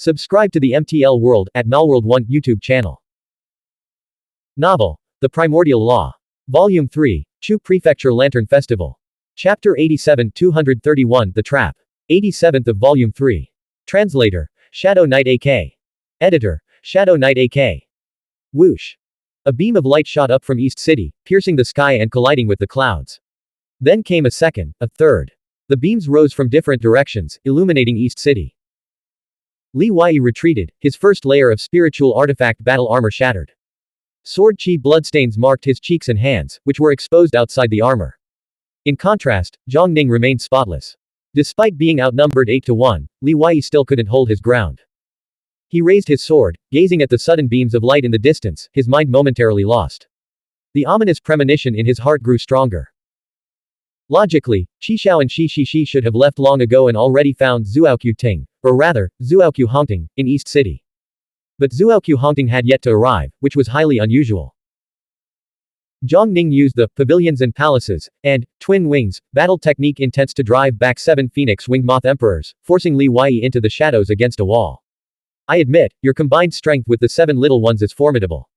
Subscribe to the MTL World at Malworld 1 YouTube channel. Novel, The Primordial Law. Volume 3, Chu Prefecture Lantern Festival. Chapter 87 231 The Trap. 87th of Volume 3. Translator, Shadow Knight AK. Editor, Shadow Knight AK. Whoosh. A beam of light shot up from East City, piercing the sky and colliding with the clouds. Then came a second, a third. The beams rose from different directions, illuminating East City. Li Wei retreated, his first layer of spiritual artifact battle armor shattered. Sword chi bloodstains marked his cheeks and hands, which were exposed outside the armor. In contrast, Zhang Ning remained spotless. Despite being outnumbered 8-1, Li Wei still couldn't hold his ground. He raised his sword, gazing at the sudden beams of light in the distance, his mind momentarily lost. The ominous premonition in his heart grew stronger. Logically, Qishao and Shi should have left long ago and already found Zuoqiu Ting, or rather, Zuoqiu Hongting, in East City. But Zuoqiu Hongting had yet to arrive, which was highly unusual. Zhang Ning used the pavilions and palaces, and twin wings, battle technique intents to drive back 7 phoenix-winged moth emperors, forcing Li Wei into the shadows against a wall. I admit, your combined strength with the 7 little ones is formidable.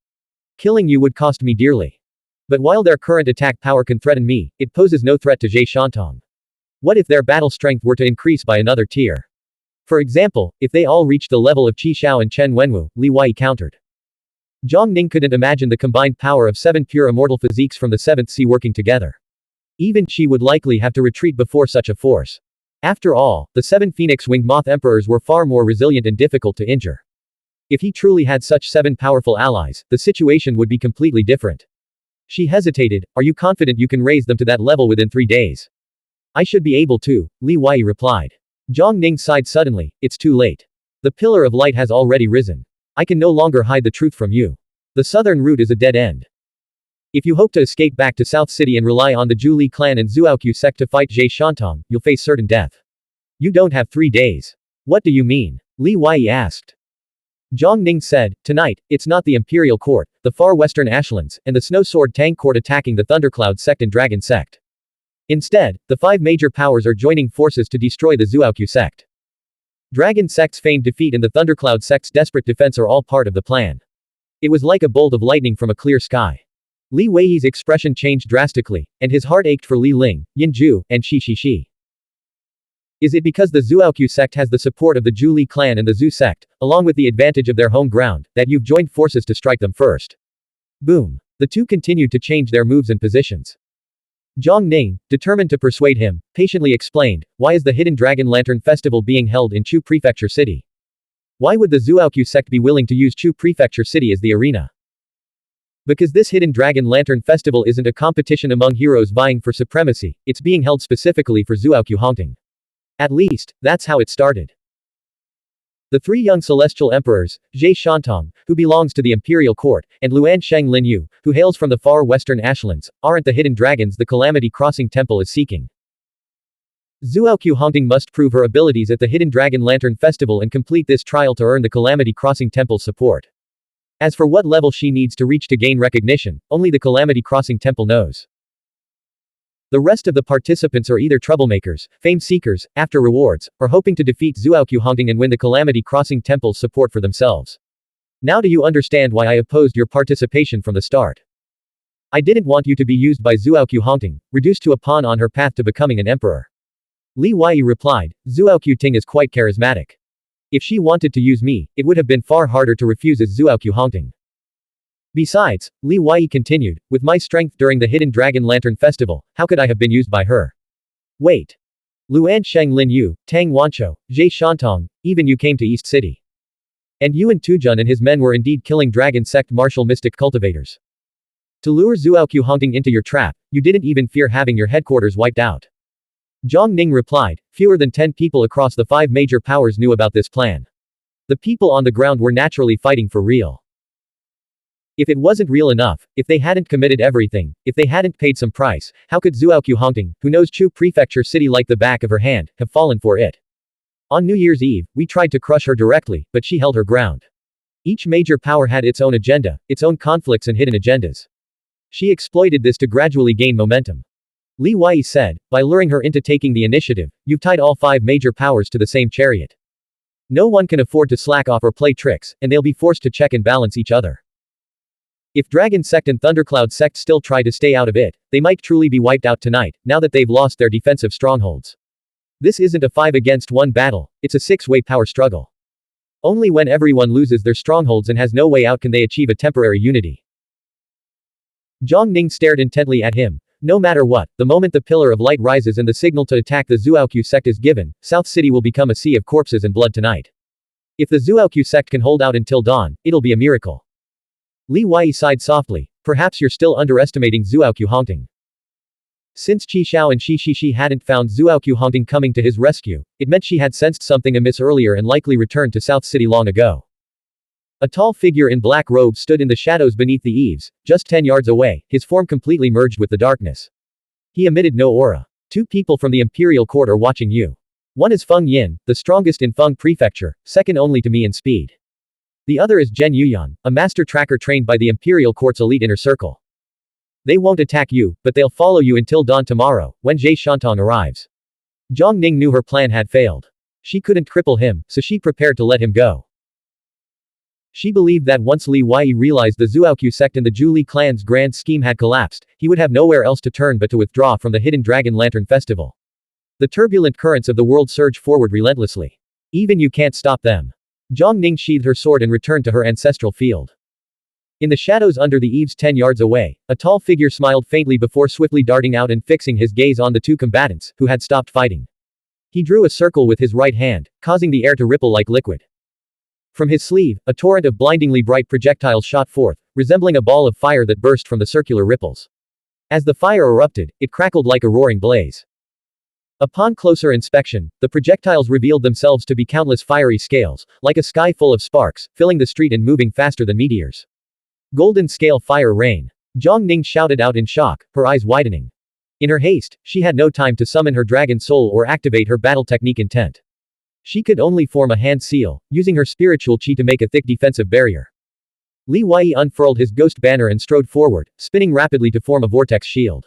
Killing you would cost me dearly. But while their current attack power can threaten me, it poses no threat to Zhe Shantong. What if their battle strength were to increase by another tier? For example, if they all reached the level of Qishao and Chen Wenwu, Li Wei countered. Zhang Ning couldn't imagine the combined power of 7 pure immortal physiques from the 7th sea working together. Even she would likely have to retreat before such a force. After all, the 7 phoenix-winged moth emperors were far more resilient and difficult to injure. If he truly had such 7 powerful allies, the situation would be completely different. She hesitated. Are you confident you can raise them to that level within 3 days? I should be able to, Li Wei replied. Zhang Ning sighed suddenly. It's too late. The pillar of light has already risen. I can no longer hide the truth from you. The southern route is a dead end. If you hope to escape back to South City and rely on the Zhu clan and Zuoqiu sect to fight Zhe Shantong, you'll face certain death. You don't have 3 days. What do you mean? Li Wei asked. Zhang Ning said, tonight, it's not the Imperial Court, the far western Ashlands, and the Snow Sword Tang Court attacking the Thundercloud sect and Dragon sect. Instead, the 5 major powers are joining forces to destroy the Zuoqiu sect. Dragon sect's feigned defeat and the Thundercloud sect's desperate defense are all part of the plan. It was like a bolt of lightning from a clear sky. Li Wei's expression changed drastically, and his heart ached for Li Ling, Yin Zhu, and Shi. Is it because the Zuoqiu sect has the support of the Zhu clan and the Zhu sect, along with the advantage of their home ground, that you've joined forces to strike them first? Boom. The two continued to change their moves and positions. Zhang Ning, determined to persuade him, patiently explained, why is the Hidden Dragon Lantern Festival being held in Chu Prefecture City? Why would the Zuoqiu sect be willing to use Chu Prefecture City as the arena? Because this Hidden Dragon Lantern Festival isn't a competition among heroes vying for supremacy, it's being held specifically for Zuoqiu Hongting. At least, that's how it started. The 3 young celestial emperors, Zhe Shantong, who belongs to the Imperial Court, and Luan Sheng Linyu, who hails from the far western Ashlands, aren't the hidden dragons the Calamity Crossing Temple is seeking. Zuoqiu Hongting must prove her abilities at the Hidden Dragon Lantern Festival and complete this trial to earn the Calamity Crossing Temple's support. As for what level she needs to reach to gain recognition, only the Calamity Crossing Temple knows. The rest of the participants are either troublemakers, fame seekers, after rewards, or hoping to defeat Zuoqiu Hongting and win the Calamity Crossing Temple's support for themselves. Now do you understand why I opposed your participation from the start? I didn't want you to be used by Zuoqiu Hongting, reduced to a pawn on her path to becoming an emperor. Li Wei replied, Zuoqiu Ting is quite charismatic. If she wanted to use me, it would have been far harder to refuse as Zuoqiu Hongting. Besides, Li Wei continued, with my strength during the Hidden Dragon Lantern Festival, how could I have been used by her? Wait. Luan Sheng Linyu, Tang Wancho, Zhe Shantong, even you came to East City. And Yuan Tujun and his men were indeed killing Dragon Sect martial mystic cultivators. To lure Zuoqiu Hongting into your trap, you didn't even fear having your headquarters wiped out. Zhang Ning replied, fewer than 10 people across the 5 major powers knew about this plan. The people on the ground were naturally fighting for real. If it wasn't real enough, if they hadn't committed everything, if they hadn't paid some price, how could Zuoqiu Hongting, who knows Chu Prefecture City like the back of her hand, have fallen for it? On New Year's Eve, we tried to crush her directly, but she held her ground. Each major power had its own agenda, its own conflicts and hidden agendas. She exploited this to gradually gain momentum. Li Wei said, by luring her into taking the initiative, you've tied all 5 major powers to the same chariot. No one can afford to slack off or play tricks, and they'll be forced to check and balance each other. If Dragon Sect and Thundercloud Sect still try to stay out of it, they might truly be wiped out tonight, now that they've lost their defensive strongholds. This isn't a 5-against-1 battle, it's a 6-way power struggle. Only when everyone loses their strongholds and has no way out can they achieve a temporary unity. Zhang Ning stared intently at him. No matter what, the moment the Pillar of Light rises and the signal to attack the Xuanhuan sect is given, South City will become a sea of corpses and blood tonight. If the Xuanhuan sect can hold out until dawn, it'll be a miracle. Li Wei sighed softly. Perhaps you're still underestimating Xuanhuan Hongting. Since Qi Xiao and Shi Shishi hadn't found Xuanhuan Hongting coming to his rescue, it meant she had sensed something amiss earlier and likely returned to South City long ago. A tall figure in black robe stood in the shadows beneath the eaves, just 10 yards away, his form completely merged with the darkness. He emitted no aura. 2 people from the Imperial Court are watching you. One is Feng Yin, the strongest in Feng Prefecture, second only to me in speed. The other is Zhen Yuyan, a master tracker trained by the Imperial Court's elite inner circle. They won't attack you, but they'll follow you until dawn tomorrow, when Zhe Shantong arrives. Zhang Ning knew her plan had failed. She couldn't cripple him, so she prepared to let him go. She believed that once Li Wei realized the Xuanhuan sect and the Zhu Li clan's grand scheme had collapsed, he would have nowhere else to turn but to withdraw from the Hidden Dragon Lantern Festival. The turbulent currents of the world surge forward relentlessly. Even you can't stop them. Zhang Ning sheathed her sword and returned to her ancestral field. In the shadows under the eaves 10 yards away, a tall figure smiled faintly before swiftly darting out and fixing his gaze on the 2 combatants, who had stopped fighting. He drew a circle with his right hand, causing the air to ripple like liquid. From his sleeve, a torrent of blindingly bright projectiles shot forth, resembling a ball of fire that burst from the circular ripples. As the fire erupted, it crackled like a roaring blaze. Upon closer inspection, the projectiles revealed themselves to be countless fiery scales, like a sky full of sparks, filling the street and moving faster than meteors. Golden scale fire rain. Zhang Ning shouted out in shock, her eyes widening. In her haste, she had no time to summon her dragon soul or activate her battle technique intent. She could only form a hand seal, using her spiritual chi to make a thick defensive barrier. Li Wei unfurled his ghost banner and strode forward, spinning rapidly to form a vortex shield.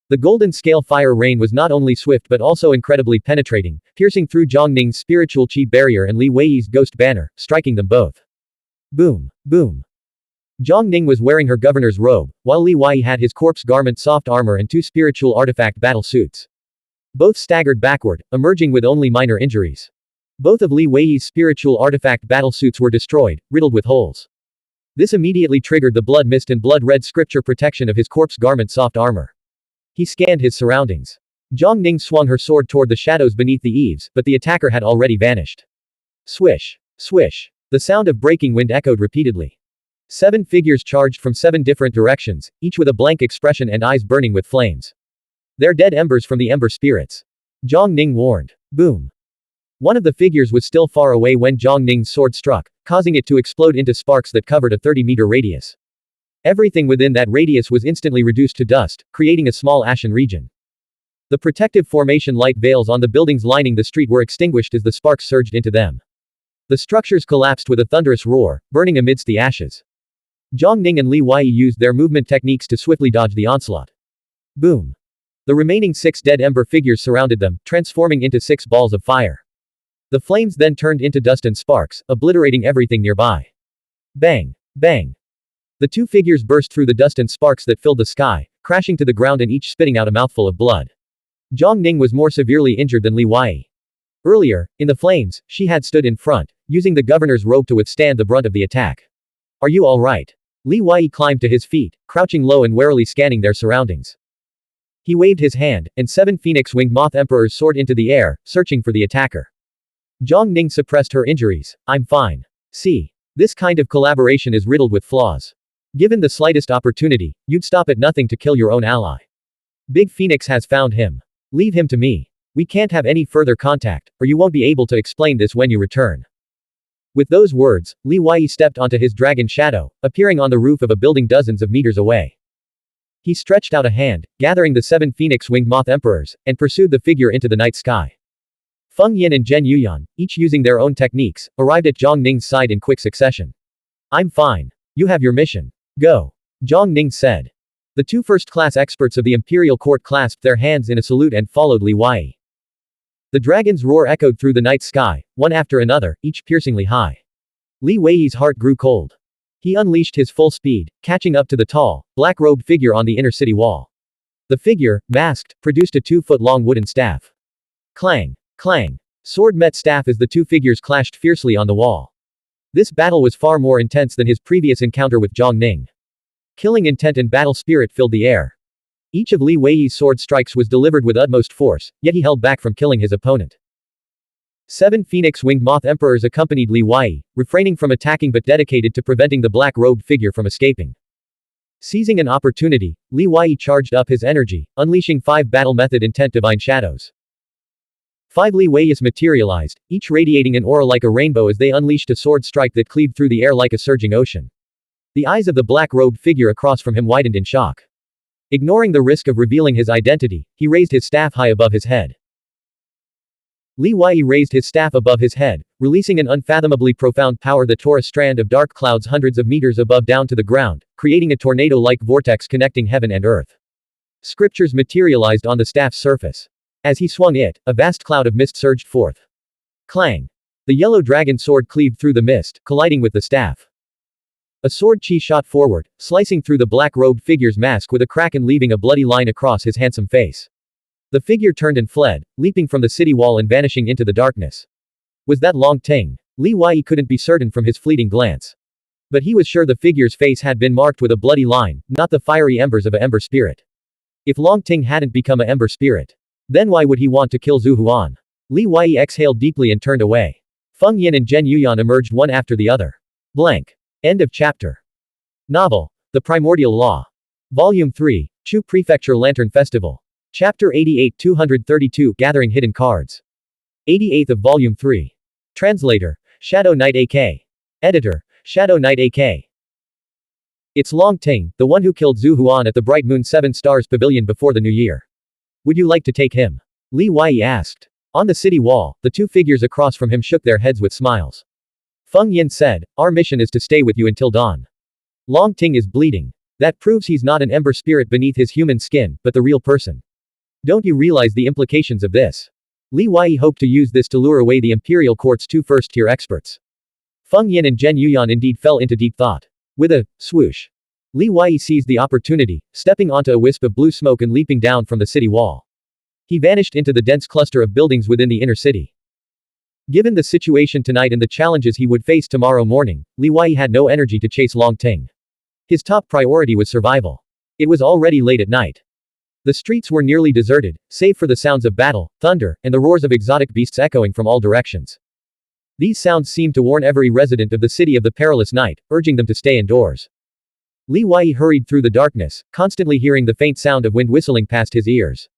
The golden scale fire rain was not only swift but also incredibly penetrating, piercing through Zhang Ning's spiritual chi barrier and Li Wei's ghost banner, striking them both. Boom, boom. Zhang Ning was wearing her governor's robe, while Li Wei had his corpse garment soft armor and 2 spiritual artifact battle suits. Both staggered backward, emerging with only minor injuries. Both of Li Wei's spiritual artifact battle suits were destroyed, riddled with holes. This immediately triggered the blood mist and blood red scripture protection of his corpse garment soft armor. He scanned his surroundings. Zhang Ning swung her sword toward the shadows beneath the eaves, but the attacker had already vanished. Swish. Swish. The sound of breaking wind echoed repeatedly. 7 figures charged from 7 different directions, each with a blank expression and eyes burning with flames. They're dead embers from the ember spirits. Zhang Ning warned. Boom. One of the figures was still far away when Zhang Ning's sword struck, causing it to explode into sparks that covered a 30-meter radius. Everything within that radius was instantly reduced to dust, creating a small ashen region. The protective formation light veils on the buildings lining the street were extinguished as the sparks surged into them. The structures collapsed with a thunderous roar, burning amidst the ashes. Zhang Ning and Li Wei used their movement techniques to swiftly dodge the onslaught. Boom. The remaining 6 dead ember figures surrounded them, transforming into 6 balls of fire. The flames then turned into dust and sparks, obliterating everything nearby. Bang! Bang! The 2 figures burst through the dust and sparks that filled the sky, crashing to the ground and each spitting out a mouthful of blood. Zhang Ning was more severely injured than Li Wei. Earlier, in the flames, she had stood in front, using the governor's robe to withstand the brunt of the attack. Are you alright? Li Wei climbed to his feet, crouching low and warily scanning their surroundings. He waved his hand, and 7 phoenix-winged moth emperors soared into the air, searching for the attacker. Zhang Ning suppressed her injuries. I'm fine. See. This kind of collaboration is riddled with flaws. Given the slightest opportunity, you'd stop at nothing to kill your own ally. Big Phoenix has found him. Leave him to me. We can't have any further contact, or you won't be able to explain this when you return. With those words, Li Wei stepped onto his dragon shadow, appearing on the roof of a building dozens of meters away. He stretched out a hand, gathering the 7 phoenix-winged moth emperors, and pursued the figure into the night sky. Feng Yin and Zhen Yuyan, each using their own techniques, arrived at Zhang Ning's side in quick succession. I'm fine. You have your mission. Go. Zhang Ning said. The 2 first-class experts of the Imperial Court clasped their hands in a salute and followed Li Wei. The dragon's roar echoed through the night sky, one after another, each piercingly high. Li Weiyi's heart grew cold. He unleashed his full speed, catching up to the tall, black-robed figure on the inner city wall. The figure, masked, produced a 2-foot-long wooden staff. Clang! Clang! Sword met staff as the two figures clashed fiercely on the wall. This battle was far more intense than his previous encounter with Zhang Ning. Killing intent and battle spirit filled the air. Each of Li Weiyi's sword strikes was delivered with utmost force, yet he held back from killing his opponent. 7 phoenix-winged moth emperors accompanied Li Weiyi, refraining from attacking but dedicated to preventing the black-robed figure from escaping. Seizing an opportunity, Li Weiyi charged up his energy, unleashing 5 battle method intent divine shadows. 5 Li Weiyis materialized, each radiating an aura like a rainbow as they unleashed a sword strike that cleaved through the air like a surging ocean. The eyes of the black-robed figure across from him widened in shock. Ignoring the risk of revealing his identity, he raised his staff high above his head. Li Weiyi raised his staff above his head, releasing an unfathomably profound power that tore a strand of dark clouds hundreds of meters above down to the ground, creating a tornado-like vortex connecting heaven and earth. Scriptures materialized on the staff's surface. As he swung it, a vast cloud of mist surged forth. Clang! The yellow dragon sword cleaved through the mist, colliding with the staff. A sword chi shot forward, slicing through the black-robed figure's mask with a crack and leaving a bloody line across his handsome face. The figure turned and fled, leaping from the city wall and vanishing into the darkness. Was that Long Ting? Li Weiyi couldn't be certain from his fleeting glance. But he was sure the figure's face had been marked with a bloody line, not the fiery embers of a ember spirit. If Long Ting hadn't become a ember spirit, then why would he want to kill Xuanhuan? Li Weiyi exhaled deeply and turned away. Feng Yin and Zhen Yuyan emerged one after the other. Blank. End of chapter. Novel. The Primordial Law. Volume 3, Chu Prefecture Lantern Festival. Chapter 88 232 Gathering Hidden Cards. 88th of Volume 3. Translator, Shadow Knight AK. Editor, Shadow Knight AK. It's Long Ting, the one who killed Xuanhuan at the Bright Moon 7 Stars Pavilion before the New Year. Would you like to take him? Li Weiyi asked. On the city wall, the two figures across from him shook their heads with smiles. Feng Yin said, our mission is to stay with you until dawn. Long Ting is bleeding. That proves he's not an ember spirit beneath his human skin, but the real person. Don't you realize the implications of this? Li Weiyi hoped to use this to lure away the Imperial Court's 2 first-tier experts. Feng Yin and Zhen Yuyan indeed fell into deep thought. With a swoosh, Li Weiyi seized the opportunity, stepping onto a wisp of blue smoke and leaping down from the city wall. He vanished into the dense cluster of buildings within the inner city. Given the situation tonight and the challenges he would face tomorrow morning, Li Weiyi had no energy to chase Long Ting. His top priority was survival. It was already late at night. The streets were nearly deserted, save for the sounds of battle, thunder, and the roars of exotic beasts echoing from all directions. These sounds seemed to warn every resident of the city of the perilous night, urging them to stay indoors. Li Weiyi hurried through the darkness, constantly hearing the faint sound of wind whistling past his ears.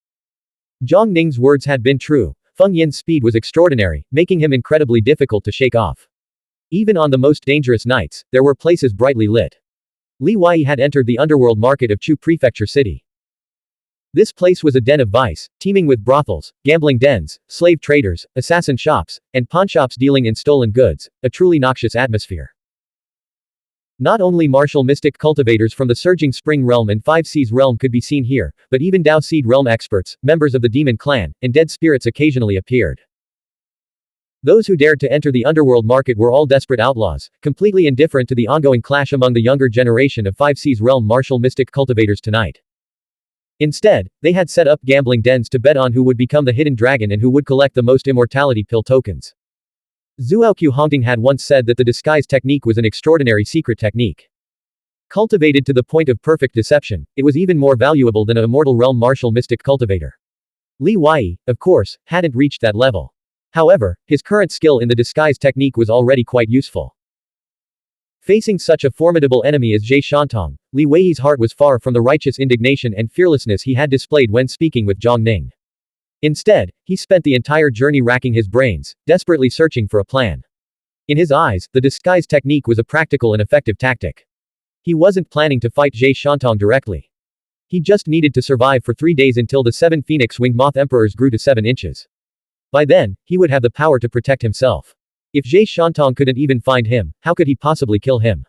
Zhang Ning's words had been true. Feng Yin's speed was extraordinary, making him incredibly difficult to shake off. Even on the most dangerous nights, there were places brightly lit. Li Weiyi had entered the underworld market of Chu Prefecture City. This place was a den of vice, teeming with brothels, gambling dens, slave traders, assassin shops, and pawnshops dealing in stolen goods, a truly noxious atmosphere. Not only martial mystic cultivators from the Surging Spring Realm and Five Seas Realm could be seen here, but even Dao Seed Realm experts, members of the Demon Clan, and dead spirits occasionally appeared. Those who dared to enter the underworld market were all desperate outlaws, completely indifferent to the ongoing clash among the younger generation of Five Seas Realm martial mystic cultivators tonight. Instead, they had set up gambling dens to bet on who would become the hidden dragon and who would collect the most immortality pill tokens. Zhuoqiu Hongting had once said that the disguise technique was an extraordinary secret technique. Cultivated to the point of perfect deception, it was even more valuable than an immortal realm martial mystic cultivator. Li Weiyi, of course, hadn't reached that level. However, his current skill in the disguise technique was already quite useful. Facing such a formidable enemy as Zhe Shantong, Li Weiyi's heart was far from the righteous indignation and fearlessness he had displayed when speaking with Zhang Ning. Instead, he spent the entire journey racking his brains, desperately searching for a plan. In his eyes, the disguise technique was a practical and effective tactic. He wasn't planning to fight Zhe Shantong directly. He just needed to survive for 3 days until the 7 phoenix-winged moth emperors grew to 7 inches. By then, he would have the power to protect himself. If Zhe Shantong couldn't even find him, how could he possibly kill him?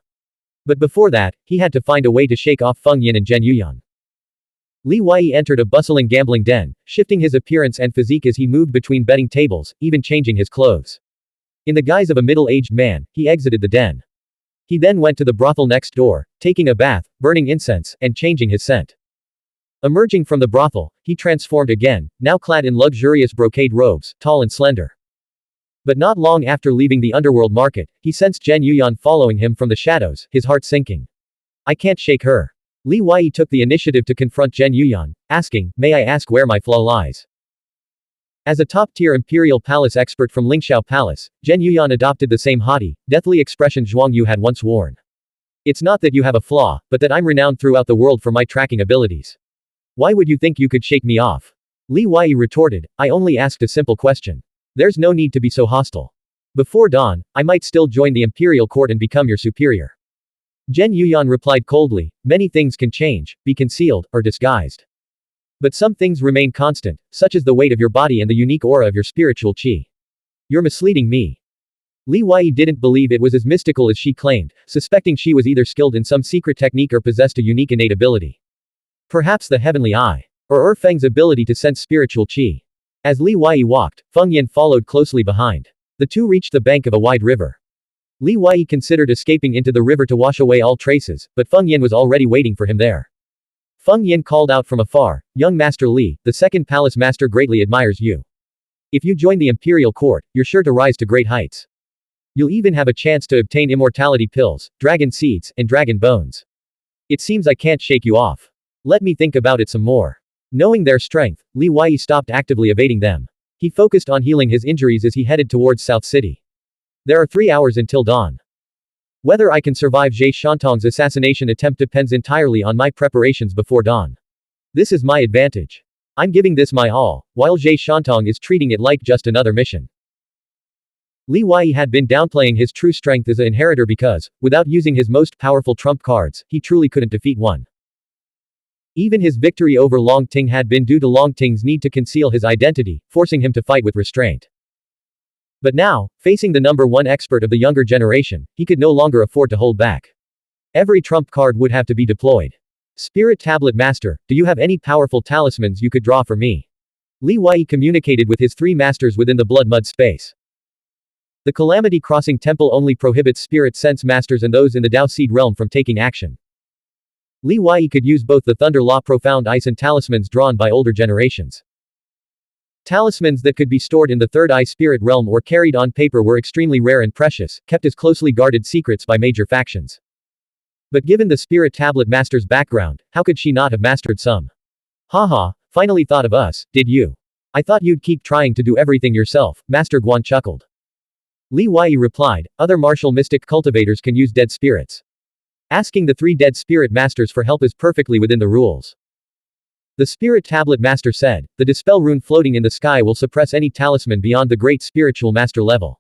But before that, he had to find a way to shake off Feng Yin and Zhen Yuyan. Li Wei entered a bustling gambling den, shifting his appearance and physique as he moved between betting tables, even changing his clothes. In the guise of a middle-aged man, he exited the den. He then went to the brothel next door, taking a bath, burning incense, and changing his scent. Emerging from the brothel, he transformed again, now clad in luxurious brocade robes, tall and slender. But not long after leaving the underworld market, he sensed Zhen Yuyan following him from the shadows, his heart sinking. I can't shake her. Li Wei took the initiative to confront Zhen Yuyan, asking, may I ask where my flaw lies? As a top-tier imperial palace expert from Lingxiao Palace, Zhen Yuyan adopted the same haughty, deathly expression Zhuang Yu had once worn. It's not that you have a flaw, but that I'm renowned throughout the world for my tracking abilities. Why would you think you could shake me off? Li Wei retorted, I only asked a simple question. There's no need to be so hostile. Before dawn, I might still join the imperial court and become your superior. Zhen Yuyan replied coldly, many things can change, be concealed, or disguised. But some things remain constant, such as the weight of your body and the unique aura of your spiritual qi. You're misleading me. Li Wei didn't believe it was as mystical as she claimed, suspecting she was either skilled in some secret technique or possessed a unique innate ability. Perhaps the heavenly eye. Or Feng's ability to sense spiritual qi. As Li Wei walked, Feng Yin followed closely behind. The two reached the bank of a wide river. Li Wei considered escaping into the river to wash away all traces, but Feng Yin was already waiting for him there. Feng Yin called out from afar, young Master Li, the second palace master greatly admires you. If you join the imperial court, you're sure to rise to great heights. You'll even have a chance to obtain immortality pills, dragon seeds, and dragon bones. It seems I can't shake you off. Let me think about it some more. Knowing their strength, Li Wei stopped actively evading them. He focused on healing his injuries as he headed towards South City. There are 3 hours until dawn. Whether I can survive Zhe Shantong's assassination attempt depends entirely on my preparations before dawn. This is my advantage. I'm giving this my all, while Zhe Shantong is treating it like just another mission. Li Wei had been downplaying his true strength as an inheritor because, without using his most powerful trump cards, he truly couldn't defeat one. Even his victory over Long Ting had been due to Long Ting's need to conceal his identity, forcing him to fight with restraint. But now, facing the number one expert of the younger generation, he could no longer afford to hold back. Every trump card would have to be deployed. Spirit Tablet Master, do you have any powerful talismans you could draw for me? Li Wei communicated with his 3 masters within the blood mud space. The Calamity Crossing Temple only prohibits Spirit Sense Masters and those in the Dao Seed realm from taking action. Li Wei could use both the Thunder Law Profound Ice and talismans drawn by older generations. Talismans that could be stored in the Third Eye Spirit realm or carried on paper were extremely rare and precious, kept as closely guarded secrets by major factions. But given the Spirit Tablet Master's background, how could she not have mastered some? Haha, finally thought of us, did you? I thought you'd keep trying to do everything yourself, Master Guan chuckled. Li Wei replied, other martial mystic cultivators can use dead spirits. Asking the 3 dead spirit masters for help is perfectly within the rules. The Spirit Tablet Master said, the Dispel rune floating in the sky will suppress any talisman beyond the Great Spiritual Master level.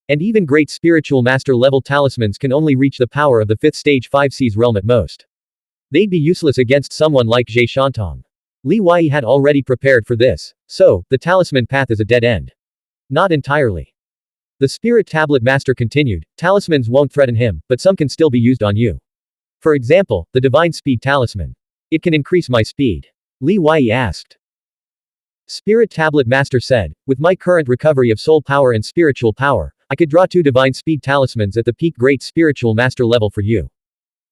And even Great Spiritual Master level talismans can only reach the power of the 5th stage 5 Seas realm at most. They'd be useless against someone like Zhe Shantong. Li Wei had already prepared for this, so, the talisman path is a dead end. Not entirely. The Spirit Tablet Master continued, talismans won't threaten him, but some can still be used on you. For example, the Divine Speed Talisman. It can increase my speed. Li Wei asked. Spirit Tablet Master said, with my current recovery of soul power and spiritual power, I could draw 2 Divine Speed Talismans at the peak Great Spiritual Master level for you.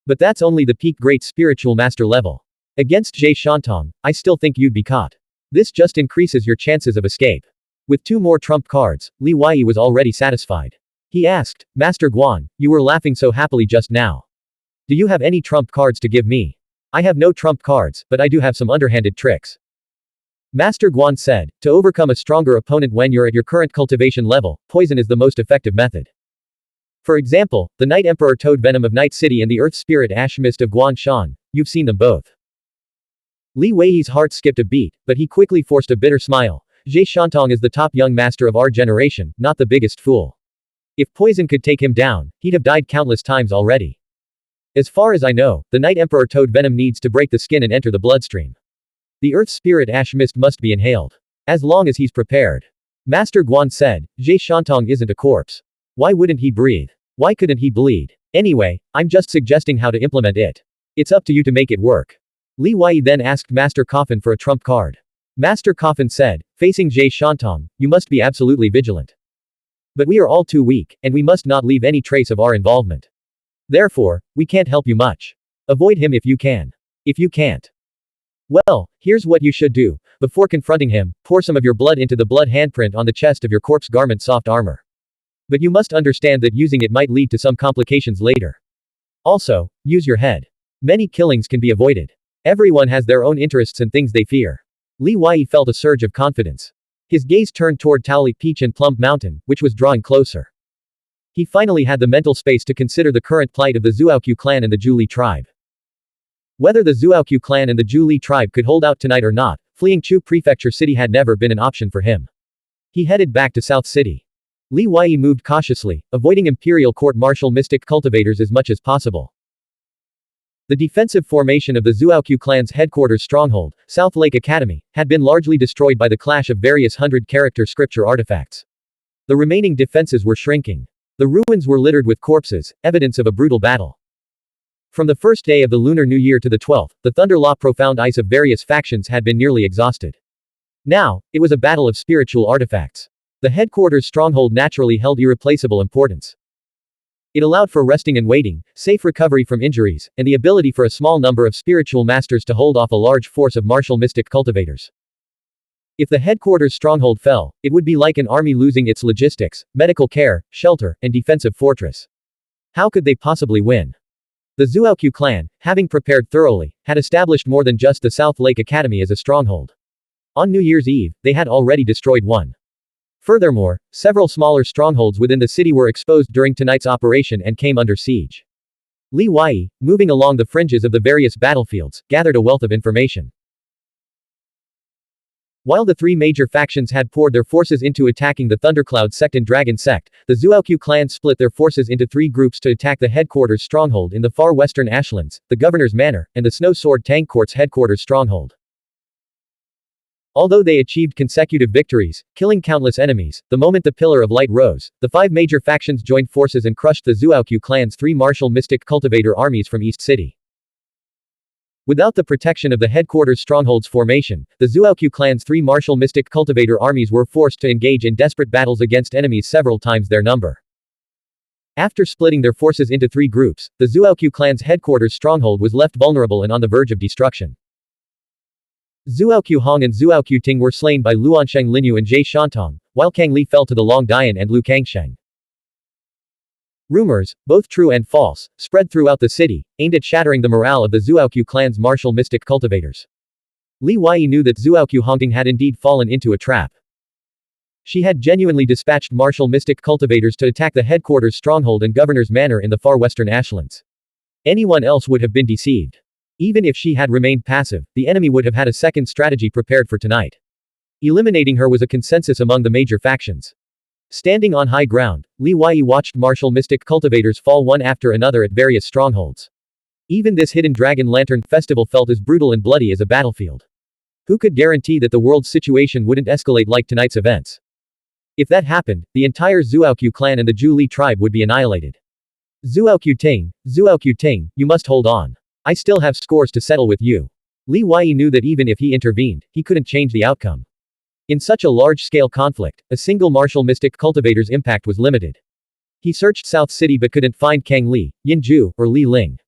But that's only the peak Great Spiritual Master level. Against Zhe Shantong, I still think you'd be caught. This just increases your chances of escape. With 2 more trump cards, Li Wei was already satisfied. He asked, Master Guan, you were laughing so happily just now. Do you have any trump cards to give me? I have no trump cards, but I do have some underhanded tricks. Master Guan said, to overcome a stronger opponent when you're at your current cultivation level, poison is the most effective method. For example, the Night Emperor Toad Venom of Night City and the Earth Spirit Ash Mist of Guan Shan, you've seen them both. Li Wei's heart skipped a beat, but he quickly forced a bitter smile. Zhe Shantong is the top young master of our generation, not the biggest fool. If poison could take him down, he'd have died countless times already. As far as I know, the Night Emperor Toad Venom needs to break the skin and enter the bloodstream. The Earth Spirit Ash Mist must be inhaled. As long as he's prepared. Master Guan said, Zhe Shantong isn't a corpse. Why wouldn't he breathe? Why couldn't he bleed? Anyway, I'm just suggesting how to implement it. It's up to you to make it work. Li Wei then asked Master Coffin for a trump card. Master Coffin said, facing Jie Shantong, you must be absolutely vigilant. But we are all too weak, and we must not leave any trace of our involvement. Therefore, we can't help you much. Avoid him if you can. If you can't, well, here's what you should do. Before confronting him, pour some of your blood into the blood handprint on the chest of your corpse garment soft armor. But you must understand that using it might lead to some complications later. Also, use your head. Many killings can be avoided. Everyone has their own interests and things they fear. Li Wei felt a surge of confidence. His gaze turned toward Taoli Peach and Plum Mountain, which was drawing closer. He finally had the mental space to consider the current plight of the Zhuoqiu clan and the Zhu Li tribe. Whether the Zhuoqiu clan and the Zhu Li tribe could hold out tonight or not, fleeing Chu Prefecture City had never been an option for him. He headed back to South City. Li Wei moved cautiously, avoiding Imperial Court-Martial mystic cultivators as much as possible. The defensive formation of the Zhuoqiu clan's headquarters stronghold, South Lake Academy, had been largely destroyed by the clash of various hundred-character scripture artifacts. The remaining defenses were shrinking. The ruins were littered with corpses, evidence of a brutal battle. From the first day of the Lunar New Year to the 12th, the Thunder Law profound ice of various factions had been nearly exhausted. Now, it was a battle of spiritual artifacts. The headquarters stronghold naturally held irreplaceable importance. It allowed for resting and waiting, safe recovery from injuries, and the ability for a small number of spiritual masters to hold off a large force of martial mystic cultivators. If the headquarters stronghold fell, it would be like an army losing its logistics, medical care, shelter, and defensive fortress. How could they possibly win? The Zhuoqiu clan, having prepared thoroughly, had established more than just the South Lake Academy as a stronghold. On New Year's Eve, they had already destroyed one. Furthermore, several smaller strongholds within the city were exposed during tonight's operation and came under siege. Li Wei, moving along the fringes of the various battlefields, gathered a wealth of information. While the three major factions had poured their forces into attacking the Thundercloud sect and Dragon sect, the Zhuoqiu clan split their forces into three groups to attack the headquarters stronghold in the far western Ashlands, the Governor's Manor, and the Snow Sword Tang Court's headquarters stronghold. Although they achieved consecutive victories, killing countless enemies, the moment the Pillar of Light rose, the five major factions joined forces and crushed the Zhuoqiu clan's three martial mystic cultivator armies from East City. Without the protection of the headquarters stronghold's formation, the Zhuoqiu clan's three martial mystic cultivator armies were forced to engage in desperate battles against enemies several times their number. After splitting their forces into three groups, the Zhuoqiu clan's headquarters stronghold was left vulnerable and on the verge of destruction. Zhuoqiu Hong and Zhuoqiu Ting were slain by Luansheng Linyu and Jie Shantong, while Kang Li fell to the Long Dian and Lu Kangsheng. Rumors, both true and false, spread throughout the city, aimed at shattering the morale of the Zhuoqiu clan's martial mystic cultivators. Li Wei knew that Zhuoqiu Hongting had indeed fallen into a trap. She had genuinely dispatched martial mystic cultivators to attack the headquarters stronghold and Governor's Manor in the far western Ashlands. Anyone else would have been deceived. Even if she had remained passive, the enemy would have had a second strategy prepared for tonight. Eliminating her was a consensus among the major factions. Standing on high ground, Li Wei watched martial mystic cultivators fall one after another at various strongholds. Even this hidden dragon lantern festival felt as brutal and bloody as a battlefield. Who could guarantee that the world's situation wouldn't escalate like tonight's events? If that happened, the entire Zhuoqiu clan and the Zhu Li tribe would be annihilated. Zhuoqiu Ting, you must hold on. I still have scores to settle with you. Li Wei knew that even if he intervened, he couldn't change the outcome. In such a large-scale conflict, a single martial mystic cultivator's impact was limited. He searched South City but couldn't find Kang Li, Yin Ju, or Li Ling.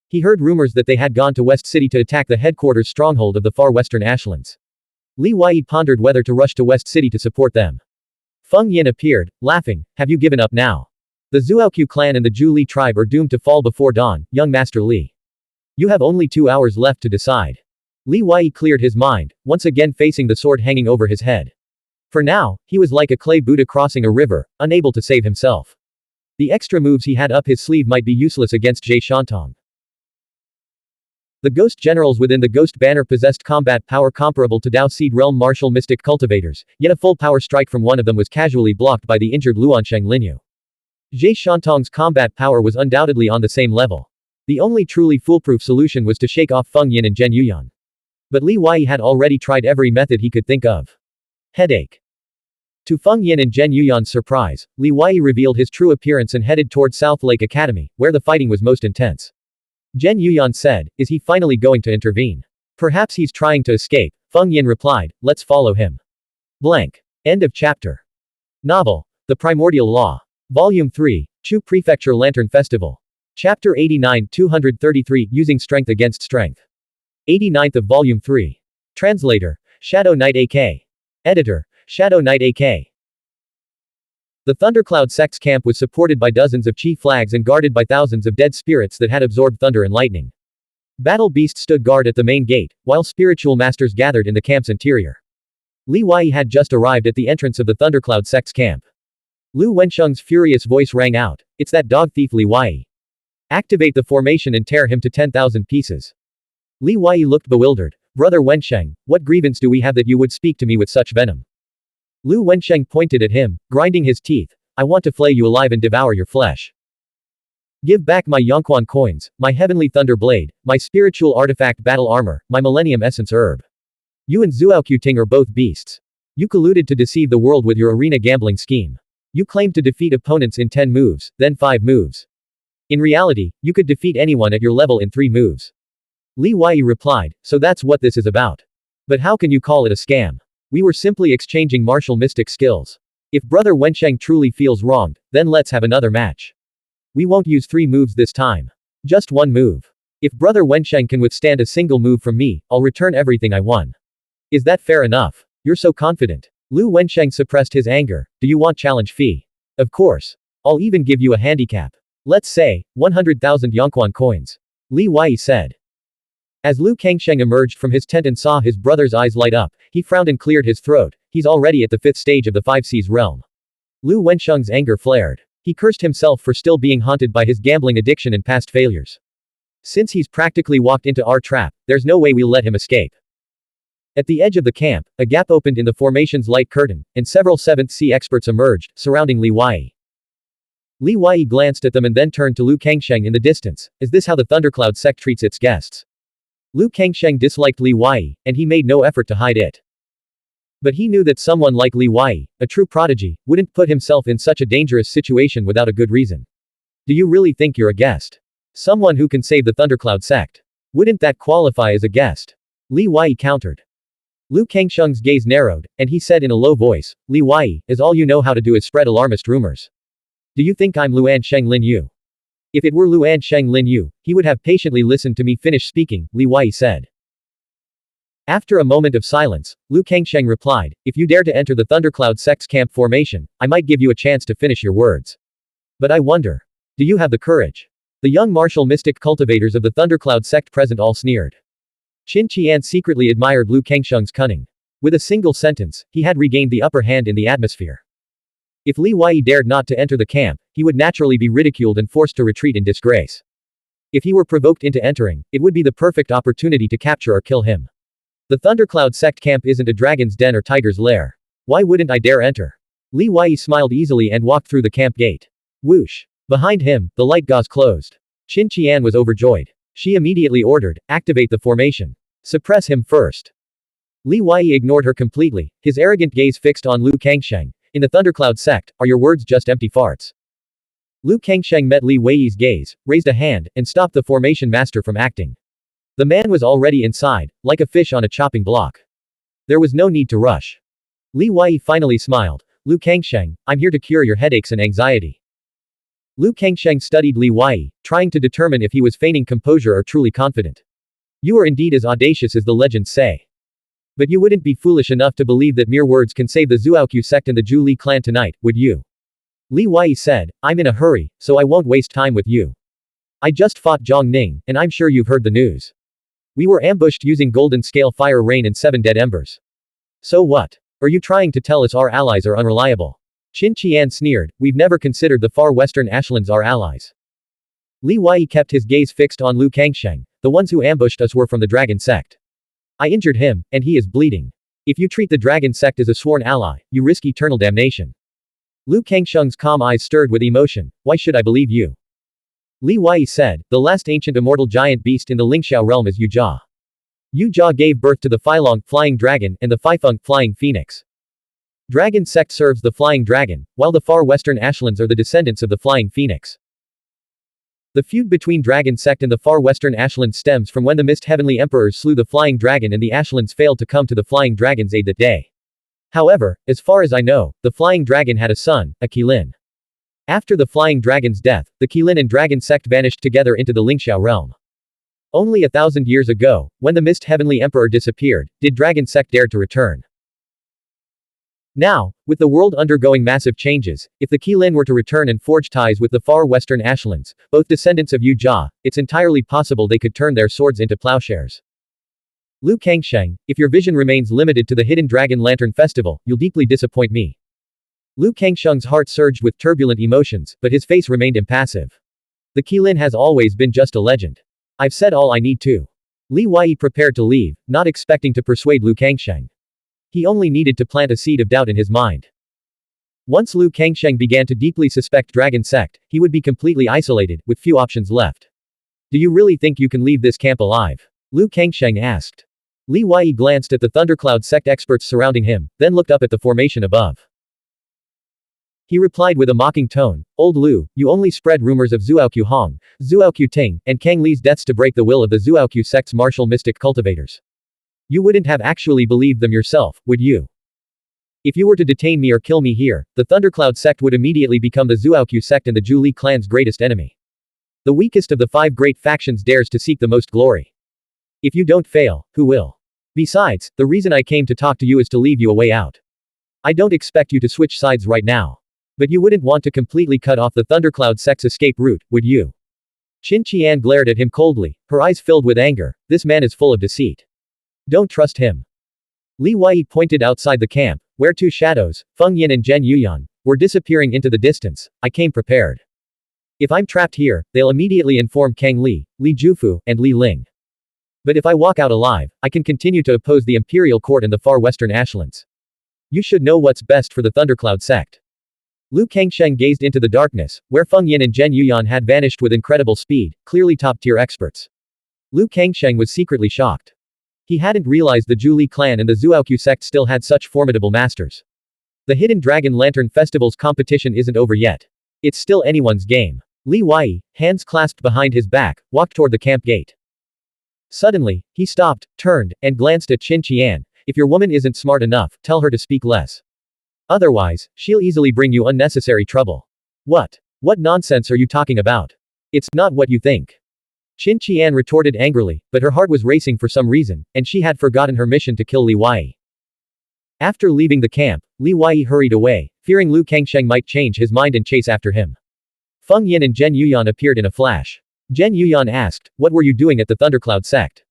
He heard rumors that they had gone to West City to attack the headquarters stronghold of the far western Ashlands. Li Wei pondered whether to rush to West City to support them. Feng Yin appeared, laughing. Have you given up now? The Zhuoqiu clan and the Zhu Li tribe are doomed to fall before dawn, young Master Li. You have only 2 hours left to decide. Li Wei cleared his mind, once again facing the sword hanging over his head. For now, he was like a clay Buddha crossing a river, unable to save himself. The extra moves he had up his sleeve might be useless against Jie Shantong. The ghost generals within the ghost banner possessed combat power comparable to Dao Seed Realm martial mystic cultivators, yet a full power strike from one of them was casually blocked by the injured Luansheng Linyu. Jie Shantong's combat power was undoubtedly on the same level. The only truly foolproof solution was to shake off Feng Yin and Zhen Yuyan. But Li Wei had already tried every method he could think of. Headache. To Feng Yin and Zhen Yuyan's surprise, Li Wei revealed his true appearance and headed toward South Lake Academy, where the fighting was most intense. Zhen Yuyan said, "Is he finally going to intervene?" Perhaps he's trying to escape, Feng Yin replied, let's follow him. Blank. End of chapter. Novel, The Primordial Law. Volume 3, Chu Prefecture Lantern Festival. Chapter 89 233 Using Strength Against Strength. 89th of Volume 3. Translator, Shadow Knight AK. Editor, Shadow Knight AK. The Thundercloud sect's camp was supported by dozens of chi flags and guarded by thousands of dead spirits that had absorbed thunder and lightning. Battle beasts stood guard at the main gate, while spiritual masters gathered in the camp's interior. Li Wei had just arrived at the entrance of the Thundercloud sect's camp. Lu Wensheng's furious voice rang out, it's that dog thief Li Wei. Activate the formation and tear him to 10,000 pieces. Li Wei looked bewildered. Brother Wensheng, what grievance do we have that you would speak to me with such venom? Lu Wensheng pointed at him, grinding his teeth. I want to flay you alive and devour your flesh. Give back my Xuanhuan coins, my heavenly thunder blade, my spiritual artifact battle armor, my millennium essence herb. You and Zuoqiuting are both beasts. You colluded to deceive the world with your arena gambling scheme. You claimed to defeat opponents in 10 moves, then 5 moves. In reality, you could defeat anyone at your level in 3 moves. Li Wei replied, so that's what this is about. But how can you call it a scam? We were simply exchanging martial mystic skills. If Brother Wensheng truly feels wronged, then let's have another match. We won't use 3 moves this time. Just 1 move. If Brother Wensheng can withstand a single move from me, I'll return everything I won. Is that fair enough? You're so confident. Lu Wensheng suppressed his anger. Do you want challenge fee? Of course. I'll even give you a handicap. Let's say, 100,000 Xuanhuan coins. Li Wei said. As Lu Kangsheng emerged from his tent and saw his brother's eyes light up, he frowned and cleared his throat. He's already at the 5th stage of the 5 Seas realm. Lu Wensheng's anger flared. He cursed himself for still being haunted by his gambling addiction and past failures. Since he's practically walked into our trap, there's no way we'll let him escape. At the edge of the camp, a gap opened in the formation's light curtain, and several 7th Sea experts emerged, surrounding Li Wei. Li Wei glanced at them and then turned to Lu Kangsheng in the distance. Is this how the Thundercloud sect treats its guests? Lu Kangsheng disliked Li Wei, and he made no effort to hide it. But he knew that someone like Li Wei, a true prodigy, wouldn't put himself in such a dangerous situation without a good reason. Do you really think you're a guest? Someone who can save the Thundercloud sect? Wouldn't that qualify as a guest? Li Wei countered. Lu Kangsheng's gaze narrowed, and he said in a low voice, Li Wei, is all you know how to do is spread alarmist rumors. Do you think I'm Luan Sheng Lin Yu? If it were Luan Sheng Lin Yu, he would have patiently listened to me finish speaking, Li Wei said. After a moment of silence, Lu Kangsheng replied, if you dare to enter the Thundercloud sect's camp formation, I might give you a chance to finish your words. But I wonder. Do you have the courage? The young martial mystic cultivators of the Thundercloud sect present all sneered. Qin Qian secretly admired Lu Kangsheng's cunning. With a single sentence, he had regained the upper hand in the atmosphere. If Li Wei dared not to enter the camp, he would naturally be ridiculed and forced to retreat in disgrace. If he were provoked into entering, it would be the perfect opportunity to capture or kill him. The Thundercloud sect camp isn't a dragon's den or tiger's lair. Why wouldn't I dare enter? Li Wei smiled easily and walked through the camp gate. Whoosh! Behind him, the light gauze closed. Qin Qian was overjoyed. She immediately ordered, activate the formation. Suppress him first. Li Wei ignored her completely, his arrogant gaze fixed on Lu Kangsheng. In the Thundercloud sect, are your words just empty farts? Lu Kangsheng met Li Wei's gaze, raised a hand, and stopped the formation master from acting. The man was already inside, like a fish on a chopping block. There was no need to rush. Li Wei finally smiled. Lu Kangsheng, I'm here to cure your headaches and anxiety. Lu Kangsheng studied Li Wei, trying to determine if he was feigning composure or truly confident. You are indeed as audacious as the legends say. But you wouldn't be foolish enough to believe that mere words can save the Zuoqiu sect and the Zhu Li clan tonight, would you? Li Wei said, I'm in a hurry, so I won't waste time with you. I just fought Zhang Ning, and I'm sure you've heard the news. We were ambushed using golden scale fire rain and 7 dead embers. So what? Are you trying to tell us our allies are unreliable? Qin Qian sneered, we've never considered the far western Ashlands our allies. Li Wei kept his gaze fixed on Lu Kangsheng. The ones who ambushed us were from the Dragon sect. I injured him, and he is bleeding. If you treat the Dragon sect as a sworn ally, you risk eternal damnation. Lu Kangsheng's calm eyes stirred with emotion. Why should I believe you? Li Wei said, the last ancient immortal giant beast in the Lingxiao realm is Yu Jia. Yu Jia gave birth to the Filong flying dragon and the Fifeng flying phoenix. Dragon sect serves the flying dragon, while the far western Ashlands are the descendants of the flying phoenix. The feud between Dragon Sect and the far western Ashlands stems from when the Mist Heavenly Emperors slew the Flying Dragon and the Ashlands failed to come to the Flying Dragon's aid that day. However, as far as I know, the Flying Dragon had a son, a Qilin. After the Flying Dragon's death, the Qilin and Dragon Sect vanished together into the Lingxiao realm. Only 1,000 years ago, when the Mist Heavenly Emperor disappeared, did Dragon Sect dare to return. Now, with the world undergoing massive changes, if the Qilin were to return and forge ties with the far western Ashlands, both descendants of Yu Jia, it's entirely possible they could turn their swords into plowshares. Lu Kangsheng, if your vision remains limited to the Hidden Dragon Lantern Festival, you'll deeply disappoint me. Lu Kangsheng's heart surged with turbulent emotions, but his face remained impassive. The Qilin has always been just a legend. I've said all I need to. Li Wei prepared to leave, not expecting to persuade Lu Kangsheng. He only needed to plant a seed of doubt in his mind. Once Lu Kangsheng began to deeply suspect Dragon Sect, he would be completely isolated, with few options left. Do you really think you can leave this camp alive? Lu Kangsheng asked. Li Wei glanced at the Thundercloud Sect experts surrounding him, then looked up at the formation above. He replied with a mocking tone, Old Lu, you only spread rumors of Zuoqiu Hong, Zuoqiu Ting, and Kang Li's deaths to break the will of the Zuoqiu sect's martial mystic cultivators. You wouldn't have actually believed them yourself, would you? If you were to detain me or kill me here, the Thundercloud sect would immediately become the Zuoqiu sect and the Zhu Li clan's greatest enemy. The weakest of the 5 great factions dares to seek the most glory. If you don't fail, who will? Besides, the reason I came to talk to you is to leave you a way out. I don't expect you to switch sides right now. But you wouldn't want to completely cut off the Thundercloud sect's escape route, would you? Qin Qian glared at him coldly, her eyes filled with anger. This man is full of deceit. Don't trust him. Li Wei pointed outside the camp, where 2 shadows, Feng Yin and Zhen Yuyan, were disappearing into the distance. I came prepared. If I'm trapped here, they'll immediately inform Kang Li, Li Jufu, and Li Ling. But if I walk out alive, I can continue to oppose the Imperial Court and the far western Ashlands. You should know what's best for the Thundercloud sect. Lu Kangsheng gazed into the darkness, where Feng Yin and Zhen Yuyan had vanished with incredible speed, clearly top-tier experts. Lu Kangsheng was secretly shocked. He hadn't realized the Zhu Li clan and the Zuoqiu sect still had such formidable masters. The Hidden Dragon Lantern Festival's competition isn't over yet. It's still anyone's game. Li Wei, hands clasped behind his back, walked toward the camp gate. Suddenly, he stopped, turned, and glanced at Qin Qian. If your woman isn't smart enough, tell her to speak less. Otherwise, she'll easily bring you unnecessary trouble. What? What nonsense are you talking about? It's not what you think. Qin Qian retorted angrily, but her heart was racing for some reason, and she had forgotten her mission to kill Li Wei. After leaving the camp, Li Wei hurried away, fearing Lu Kangsheng might change his mind and chase after him. Feng Yin and Zhen Yuyan appeared in a flash. Zhen Yuyan asked, what were you doing at the Thundercloud sect?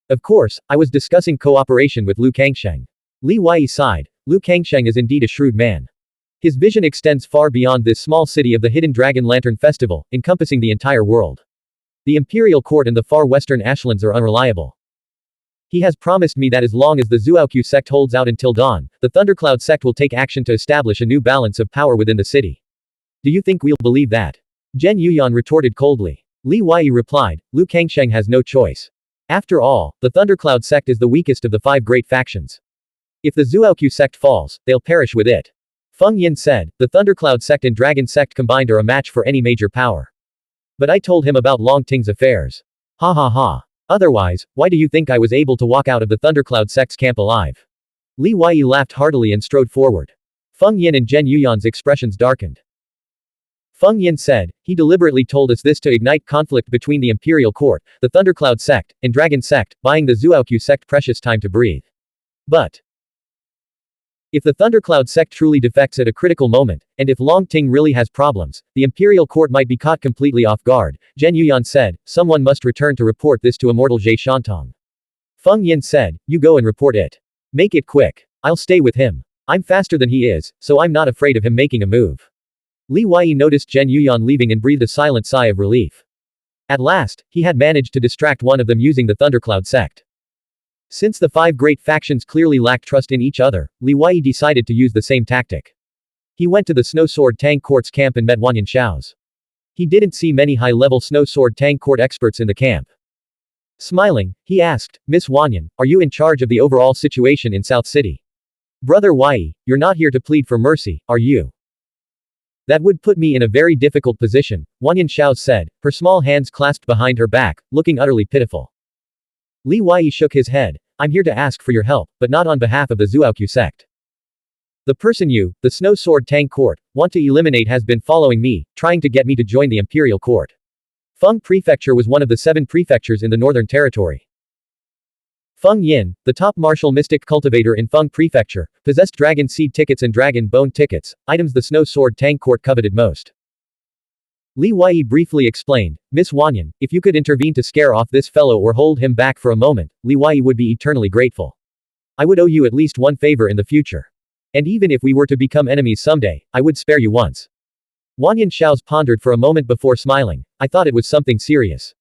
Of course, I was discussing cooperation with Lu Kangsheng. Li Wei sighed. Lu Kangsheng is indeed a shrewd man. His vision extends far beyond this small city of the Hidden Dragon Lantern Festival, encompassing the entire world. The Imperial Court and the far western Ashlands are unreliable. He has promised me that as long as the Zuoqiu sect holds out until dawn, the Thundercloud sect will take action to establish a new balance of power within the city. Do you think we'll believe that? Zhen Yuyan retorted coldly. Li Wei replied, Lu Kangsheng has no choice. After all, the Thundercloud sect is the weakest of the 5 great factions. If the Zuoqiu sect falls, they'll perish with it. Feng Yin said, the Thundercloud sect and Dragon sect combined are a match for any major power. But I told him about Long Ting's affairs. Ha ha ha. Otherwise, why do you think I was able to walk out of the Thundercloud sect's camp alive? Li Wei laughed heartily and strode forward. Feng Yin and Zhen Yuyan's expressions darkened. Feng Yin said, he deliberately told us this to ignite conflict between the Imperial Court, the Thundercloud sect, and Dragon sect, buying the Zuoqiu sect precious time to breathe. But if the Thundercloud sect truly defects at a critical moment, and if Long Ting really has problems, the Imperial Court might be caught completely off guard, Zhen Yuyan said, someone must return to report this to Immortal Zhe Shantong. Feng Yin said, you go and report it. Make it quick. I'll stay with him. I'm faster than he is, so I'm not afraid of him making a move. Li Wei noticed Zhen Yuyan leaving and breathed a silent sigh of relief. At last, he had managed to distract one of them using the Thundercloud sect. Since the 5 great factions clearly lacked trust in each other, Li Wei decided to use the same tactic. He went to the Snow Sword Tang Court's camp and met Wanyan Shao's. He didn't see many high-level Snow Sword Tang Court experts in the camp. Smiling, he asked, Miss Wanyan, are you in charge of the overall situation in South City? Brother Wei, you're not here to plead for mercy, are you? That would put me in a very difficult position, Wanyan Xiao said, her small hands clasped behind her back, looking utterly pitiful. Li Wei shook his head. I'm here to ask for your help, but not on behalf of the Zhuoqiu sect. The person you, the Snow Sword Tang Court, want to eliminate has been following me, trying to get me to join the Imperial Court. Feng Prefecture was one of the 7 prefectures in the Northern Territory. Feng Yin, the top martial mystic cultivator in Feng Prefecture, possessed dragon seed tickets and dragon bone tickets, items the Snow Sword Tang Court coveted most. Li Wei briefly explained, Miss Wanyan, if you could intervene to scare off this fellow or hold him back for a moment, Li Wei would be eternally grateful. I would owe you at least one favor in the future. And even if we were to become enemies someday, I would spare you once. Wanyan Xiao pondered for a moment before smiling. I thought it was something serious.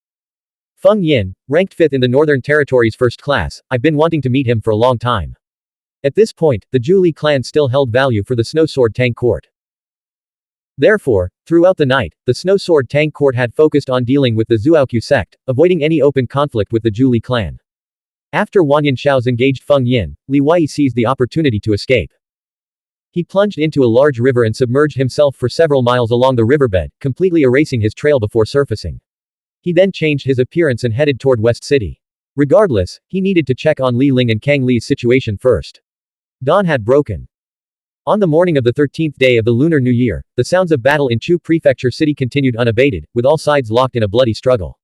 Feng Yin, ranked 5th in the Northern Territory's first class, I've been wanting to meet him for a long time. At this point, the Zhu Li clan still held value for the Snow Sword Tang Court. Therefore, throughout the night, the Snow Sword Tang Court had focused on dealing with the Zhuoqiu sect, avoiding any open conflict with the Zhu Li clan. After Wanyan Xiao's engaged Feng Yin, Li Wei seized the opportunity to escape. He plunged into a large river and submerged himself for several miles along the riverbed, completely erasing his trail before surfacing. He then changed his appearance and headed toward West City. Regardless, he needed to check on Li Ling and Kang Li's situation first. Dawn had broken. On the morning of the 13th day of the Lunar New Year, the sounds of battle in Chu Prefecture City continued unabated, with all sides locked in a bloody struggle.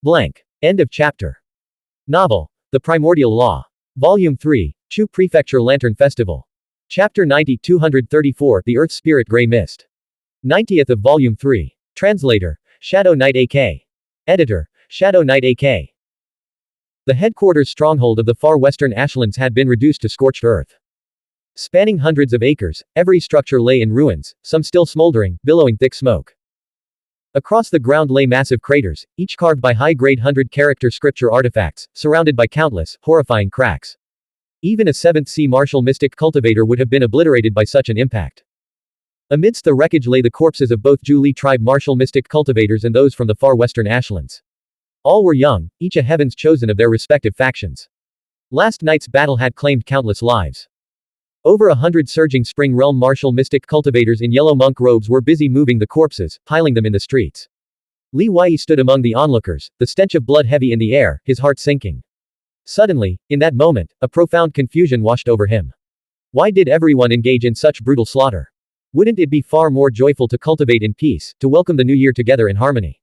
Blank. End of chapter. Novel. The Primordial Law. Volume 3, Chu Prefecture Lantern Festival. Chapter 90 234 The Earth Spirit Grey Mist. 90th of Volume 3. Translator, Shadow Knight AK. Editor, Shadow Knight AK. The headquarters stronghold of the far western Ashlands had been reduced to scorched earth. Spanning hundreds of acres, every structure lay in ruins, some still smoldering, billowing thick smoke. Across the ground lay massive craters, each carved by high-grade 100-character scripture artifacts, surrounded by countless, horrifying cracks. Even a 7th sea martial mystic cultivator would have been obliterated by such an impact. Amidst the wreckage lay the corpses of both Zhu Li tribe martial mystic cultivators and those from the far western Ashlands. All were young, each a heavens chosen of their respective factions. Last night's battle had claimed countless lives. Over 100 surging spring realm martial mystic cultivators in yellow monk robes were busy moving the corpses, piling them in the streets. Li Wei stood among the onlookers, the stench of blood heavy in the air, his heart sinking. Suddenly, in that moment, a profound confusion washed over him. Why did everyone engage in such brutal slaughter? Wouldn't it be far more joyful to cultivate in peace, to welcome the new year together in harmony?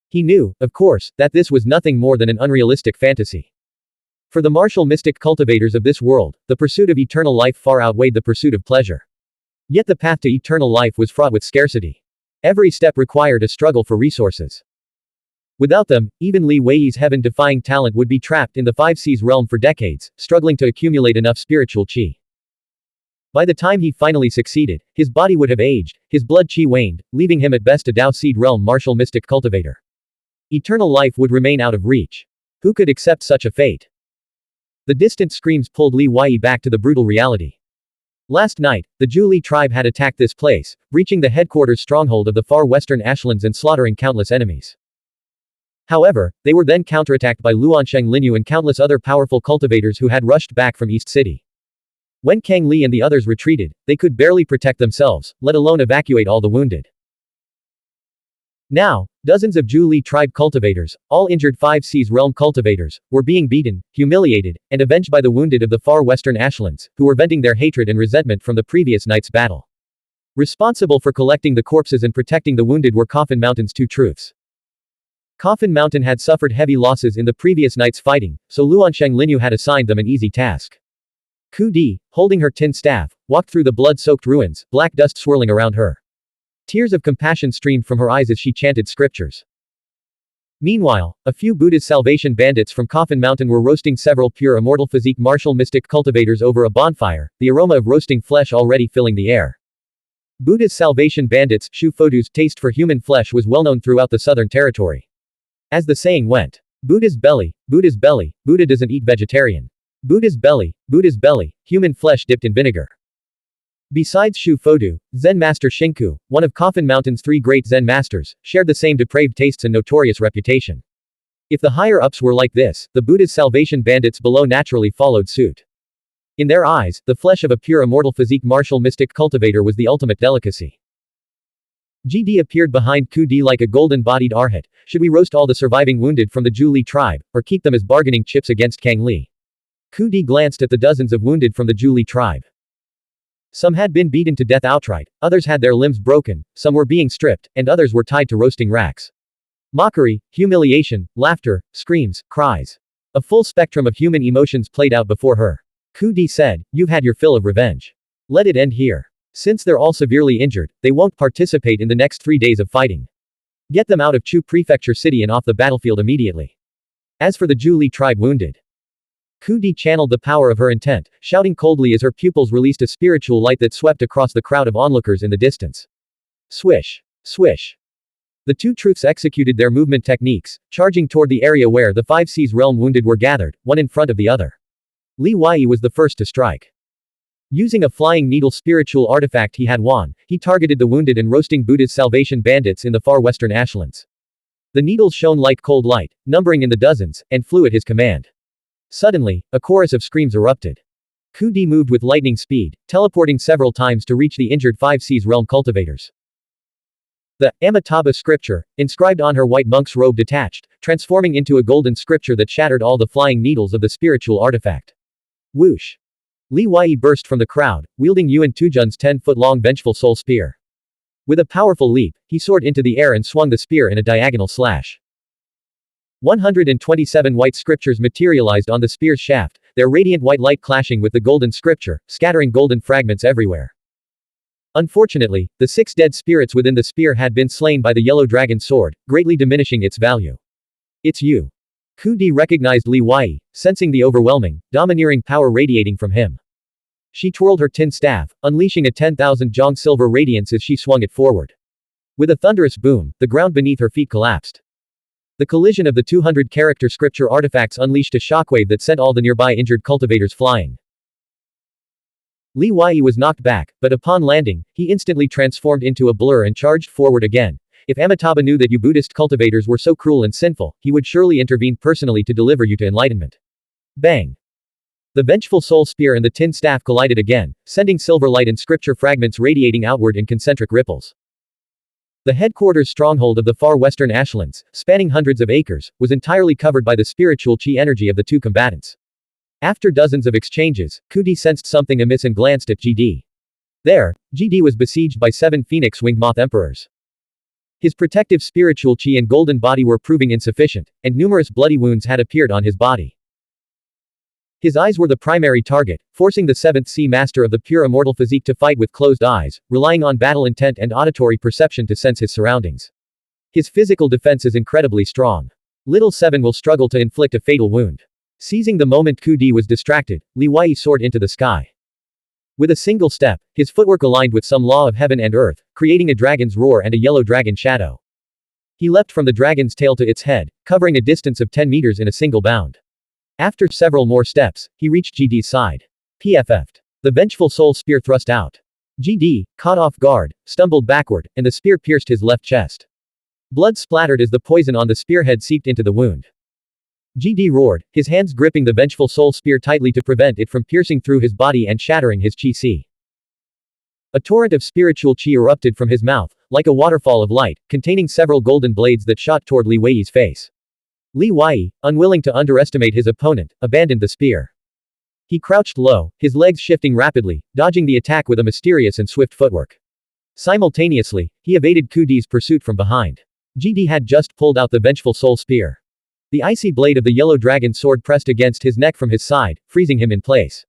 He knew, of course, that this was nothing more than an unrealistic fantasy. For the martial mystic cultivators of this world, the pursuit of eternal life far outweighed the pursuit of pleasure. Yet the path to eternal life was fraught with scarcity. Every step required a struggle for resources. Without them, even Li Wei's heaven-defying talent would be trapped in the 5 seas realm for decades, struggling to accumulate enough spiritual qi. By the time he finally succeeded, his body would have aged, his blood qi waned, leaving him at best a Dao Seed realm martial mystic cultivator. Eternal life would remain out of reach. Who could accept such a fate? The distant screams pulled Li Wei back to the brutal reality. Last night, the Zhu Li tribe had attacked this place, breaching the headquarters stronghold of the far western Ashlands and slaughtering countless enemies. However, they were then counterattacked by Luansheng Linyu and countless other powerful cultivators who had rushed back from East City. When Kang Li and the others retreated, they could barely protect themselves, let alone evacuate all the wounded. Now, dozens of Zhu Li tribe cultivators, all injured 5 seas realm cultivators, were being beaten, humiliated, and avenged by the wounded of the far western Ashlands, who were venting their hatred and resentment from the previous night's battle. Responsible for collecting the corpses and protecting the wounded were Coffin Mountain's 2 truths. Coffin Mountain had suffered heavy losses in the previous night's fighting, so Luansheng Linyu had assigned them an easy task. Ku Di, holding her tin staff, walked through the blood-soaked ruins, black dust swirling around her. Tears of compassion streamed from her eyes as she chanted scriptures. Meanwhile, a few Buddha's Salvation bandits from Coffin Mountain were roasting several pure immortal physique martial mystic cultivators over a bonfire, the aroma of roasting flesh already filling the air. Buddha's Salvation bandits' Shu Fodu's taste for human flesh was well known throughout the Southern Territory. As the saying went, Buddha doesn't eat vegetarian. Buddha's belly, human flesh dipped in vinegar. Besides Shu Fodu, Zen Master Shinku, one of Coffin Mountain's 3 great Zen masters, shared the same depraved tastes and notorious reputation. If the higher-ups were like this, the Buddha's Salvation bandits below naturally followed suit. In their eyes, the flesh of a pure immortal physique martial mystic cultivator was the ultimate delicacy. GD appeared behind Ku Di like a golden-bodied arhat. Should we roast all the surviving wounded from the Zhu Li tribe, or keep them as bargaining chips against Kang Li? Ku Di glanced at the dozens of wounded from the Zhu Li tribe. Some had been beaten to death outright, others had their limbs broken, some were being stripped, and others were tied to roasting racks. Mockery, humiliation, laughter, screams, cries. A full spectrum of human emotions played out before her. Ku Di said, "You've had your fill of revenge. Let it end here. Since they're all severely injured, they won't participate in the next 3 days of fighting. Get them out of Chu Prefecture City and off the battlefield immediately." As for the Zhu Li tribe wounded, Ku Di channeled the power of her intent, shouting coldly as her pupils released a spiritual light that swept across the crowd of onlookers in the distance. Swish. Swish. The two truths executed their movement techniques, charging toward the area where the 5 Seas realm wounded were gathered, one in front of the other. Li Wei was the first to strike. Using a flying needle spiritual artifact he had won, he targeted the wounded and roasting Buddha's salvation bandits in the far western ashlands. The needles shone like cold light, numbering in the dozens, and flew at his command. Suddenly, a chorus of screams erupted. Ku Di moved with lightning speed, teleporting several times to reach the injured 5 Seas realm cultivators. The Amitabha scripture, inscribed on her white monk's robe detached, transforming into a golden scripture that shattered all the flying needles of the spiritual artifact. Whoosh! Li Wei burst from the crowd, wielding Yuan Tujun's 10-foot-long vengeful soul spear. With a powerful leap, he soared into the air and swung the spear in a diagonal slash. 127 white scriptures materialized on the spear's shaft, their radiant white light clashing with the golden scripture, scattering golden fragments everywhere. Unfortunately, the 6 dead spirits within the spear had been slain by the yellow dragon sword, greatly diminishing its value. "It's you." Ku Di recognized Li Wei, sensing the overwhelming, domineering power radiating from him. She twirled her tin staff, unleashing a 10,000 jong silver radiance as she swung it forward. With a thunderous boom, the ground beneath her feet collapsed. The collision of the 200-character scripture artifacts unleashed a shockwave that sent all the nearby injured cultivators flying. Li Wei was knocked back, but upon landing, he instantly transformed into a blur and charged forward again. If Amitabha knew that you Buddhist cultivators were so cruel and sinful, he would surely intervene personally to deliver you to enlightenment. Bang! The vengeful soul spear and the tin staff collided again, sending silver light and scripture fragments radiating outward in concentric ripples. The headquarters stronghold of the far western ashlands, spanning hundreds of acres, was entirely covered by the spiritual chi energy of the two combatants. After dozens of exchanges, Ku Di sensed something amiss and glanced at GD. There, GD was besieged by 7 phoenix-winged moth emperors. His protective spiritual chi and golden body were proving insufficient, and numerous bloody wounds had appeared on his body. His eyes were the primary target, forcing the 7th Sea Master of the pure immortal physique to fight with closed eyes, relying on battle intent and auditory perception to sense his surroundings. His physical defense is incredibly strong. Little 7 will struggle to inflict a fatal wound. Seizing the moment Ku Di was distracted, Li Wei soared into the sky. With a single step, his footwork aligned with some law of heaven and earth, creating a dragon's roar and a yellow dragon shadow. He leapt from the dragon's tail to its head, covering a distance of 10 meters in a single bound. After several more steps, he reached GD's side. PFF'd. The vengeful soul spear thrust out. GD, caught off guard, stumbled backward, and the spear pierced his left chest. Blood splattered as the poison on the spearhead seeped into the wound. GD roared, his hands gripping the vengeful soul spear tightly to prevent it from piercing through his body and shattering his chi. A torrent of spiritual chi erupted from his mouth, like a waterfall of light, containing several golden blades that shot toward Li Wei's face. Li Wei, unwilling to underestimate his opponent, abandoned the spear. He crouched low, his legs shifting rapidly, dodging the attack with a mysterious and swift footwork. Simultaneously, he evaded Ku Di's pursuit from behind. GD had just pulled out the vengeful soul spear. The icy blade of the yellow dragon sword pressed against his neck from his side, freezing him in place.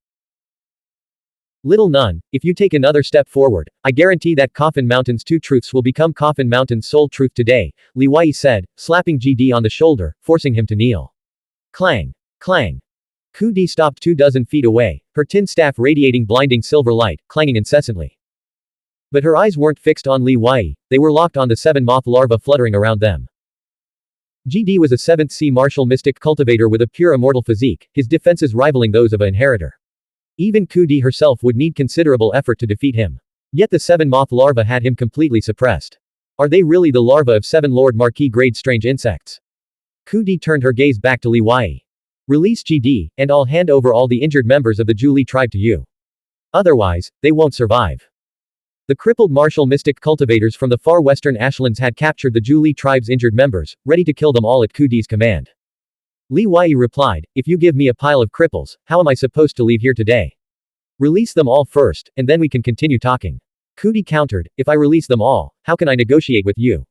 Little nun, if you take another step forward, I guarantee that Coffin Mountain's 2 truths will become Coffin Mountain's sole truth today, Li Wei said, slapping GD on the shoulder, forcing him to kneel. Clang! Clang! Ku Di stopped 24 feet away, her tin staff radiating blinding silver light, clanging incessantly. But her eyes weren't fixed on Li Wei, they were locked on the 7 moth larvae fluttering around them. GD was a 7th Sea martial mystic cultivator with a pure immortal physique, his defenses rivaling those of an inheritor. Even Ku Di herself would need considerable effort to defeat him. Yet the 7 moth larvae had him completely suppressed. Are they really the larvae of 7 Lord Marquis grade strange insects? Ku Di turned her gaze back to Li Wei. Release GD, and I'll hand over all the injured members of the Zhu Li tribe to you. Otherwise, they won't survive. The crippled martial mystic cultivators from the far western ashlands had captured the Zhu Li tribe's injured members, ready to kill them all at Ku Di's command. Li Wei replied, if you give me a pile of cripples, how am I supposed to leave here today? Release them all first, and then we can continue talking. Ku Di countered, if I release them all, how can I negotiate with you?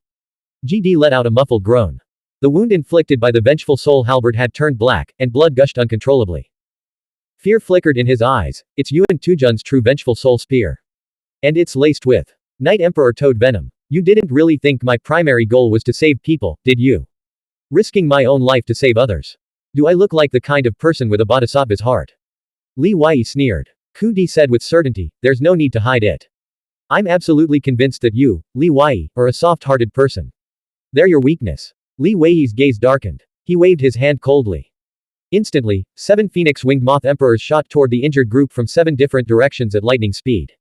GD let out a muffled groan. The wound inflicted by the vengeful soul halberd had turned black, and blood gushed uncontrollably. Fear flickered in his eyes. It's Yuan Tujun's true vengeful soul spear. And it's laced with Night Emperor Toad venom. You didn't really think my primary goal was to save people, did you? Risking my own life to save others. Do I look like the kind of person with a bodhisattva's heart? Li Wei sneered. Ku Di said with certainty, there's no need to hide it. I'm absolutely convinced that you, Li Wei, are a soft-hearted person. They're your weakness. Li Wei's gaze darkened. He waved his hand coldly. Instantly, 7 phoenix-winged moth emperors shot toward the injured group from 7 different directions at lightning speed.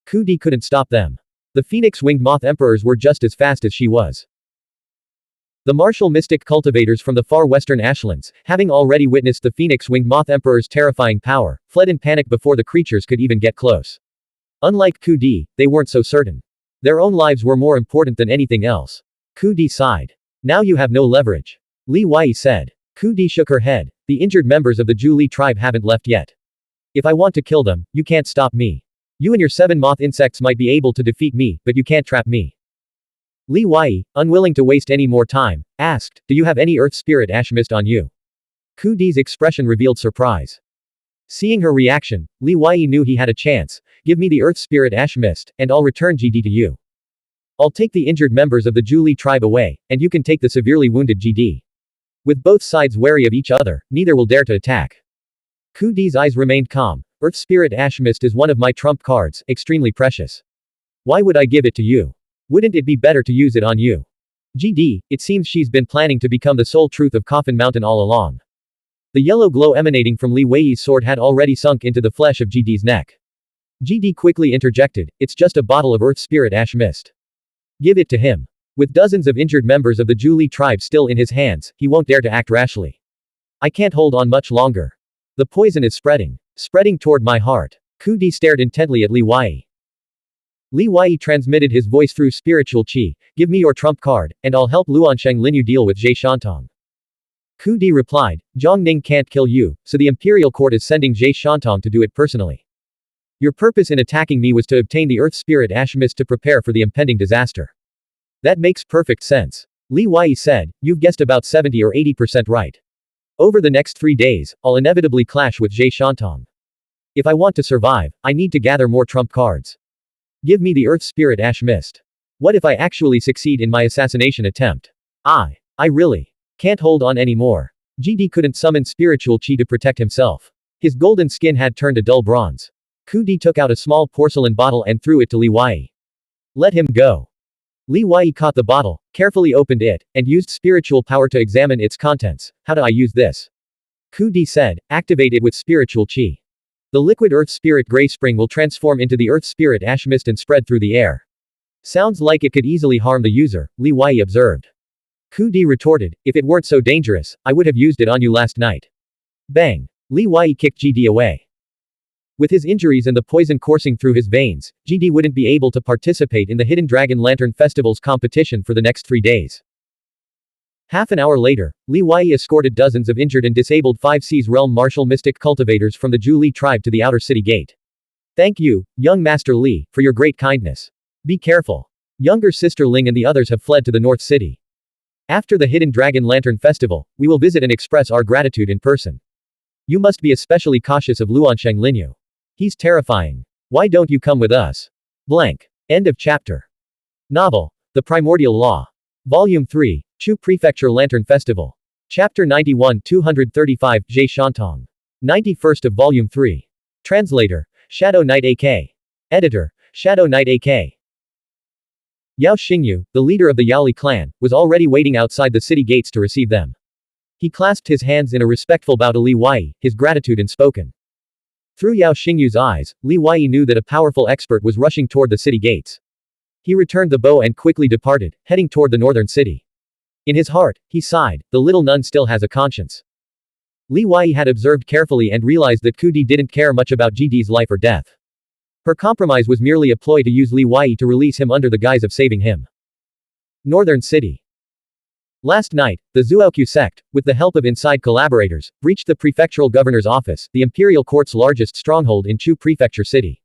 Ku Di couldn't stop them. The phoenix-winged moth emperors were just as fast as she was. The martial mystic cultivators from the far western ashlands, having already witnessed the phoenix-winged moth emperor's terrifying power, fled in panic before the creatures could even get close. Unlike Ku Di, they weren't so certain. Their own lives were more important than anything else. Ku Di sighed. Now you have no leverage. Li Wei said. Ku Di shook her head. The injured members of the Zhu Li tribe haven't left yet. If I want to kill them, you can't stop me. You and your 7 moth insects might be able to defeat me, but you can't trap me. Li Wei, unwilling to waste any more time, asked, do you have any earth spirit ash mist on you? Ku Di's expression revealed surprise. Seeing her reaction, Li Wei knew he had a chance. Give me the earth spirit ash mist, and I'll return GD to you. I'll take the injured members of the Zhu Li tribe away, and you can take the severely wounded GD. With both sides wary of each other, neither will dare to attack. Ku Di's eyes remained calm. Earth Spirit Ash Mist is one of my trump cards, extremely precious. Why would I give it to you? Wouldn't it be better to use it on you? GD, it seems she's been planning to become the sole truth of Coffin Mountain all along. The yellow glow emanating from Li Wei's sword had already sunk into the flesh of GD's neck. GD quickly interjected, it's just a bottle of Earth Spirit Ash Mist. Give it to him. With dozens of injured members of the Zhu Li tribe still in his hands, he won't dare to act rashly. I can't hold on much longer. The poison is spreading. Spreading toward my heart. Ku Di stared intently at Li Wei. Li Wei transmitted his voice through spiritual qi, give me your trump card, and I'll help Luansheng Linyu deal with Zhe Shantong. Ku Di replied, Zhang Ning can't kill you, so the imperial court is sending Zhe Shantong to do it personally. Your purpose in attacking me was to obtain the earth spirit ash mist to prepare for the impending disaster. That makes perfect sense. Li Wei said, you've guessed about 70 or 80% right. Over the next 3 days, I'll inevitably clash with Zhe Shantong. If I want to survive, I need to gather more trump cards. Give me the Earth Spirit Ash Mist. What if I actually succeed in my assassination attempt? I really can't hold on anymore. GD couldn't summon spiritual qi to protect himself. His golden skin had turned a dull bronze. Ku Di took out a small porcelain bottle and threw it to Li Wei. Let him go. Li Wei caught the bottle, carefully opened it, and used spiritual power to examine its contents. How do I use this? Ku Di said, activate it with spiritual qi. The liquid Earth Spirit Gray Spring will transform into the Earth Spirit Ash Mist and spread through the air. Sounds like it could easily harm the user, Li Wei observed. Ku Di retorted, if it weren't so dangerous, I would have used it on you last night. Bang! Li Wei kicked GD away. With his injuries and the poison coursing through his veins, GD wouldn't be able to participate in the Hidden Dragon Lantern Festival's competition for the next 3 days. Half an hour later, Li Wei escorted dozens of injured and disabled 5 Seas Realm martial mystic cultivators from the Zhu Li tribe to the outer city gate. Thank you, young Master Li, for your great kindness. Be careful. Younger sister Ling and the others have fled to the North City. After the Hidden Dragon Lantern Festival, we will visit and express our gratitude in person. You must be especially cautious of Luansheng Linyu. He's terrifying. Why don't you come with us? Blank. End of chapter. Novel. The Primordial Law. Volume 3, Chu Prefecture Lantern Festival. Chapter 91 235 Zhe Shantong. 91st of Volume 3. Translator, Shadow Knight AK. Editor, Shadow Knight AK. Yao Xingyu, the leader of the Yaoli clan, was already waiting outside the city gates to receive them. He clasped his hands in a respectful bow to Li Wei, his gratitude unspoken. Through Yao Xingyu's eyes, Li Wei knew that a powerful expert was rushing toward the city gates. He returned the bow and quickly departed, heading toward the northern city. In his heart, he sighed, the little nun still has a conscience. Li Wei had observed carefully and realized that Ku Di didn't care much about GD's life or death. Her compromise was merely a ploy to use Li Wei to release him under the guise of saving him. Northern City. Last night, the Xuanhuan sect, with the help of inside collaborators, breached the prefectural governor's office, the imperial court's largest stronghold in Chu Prefecture City.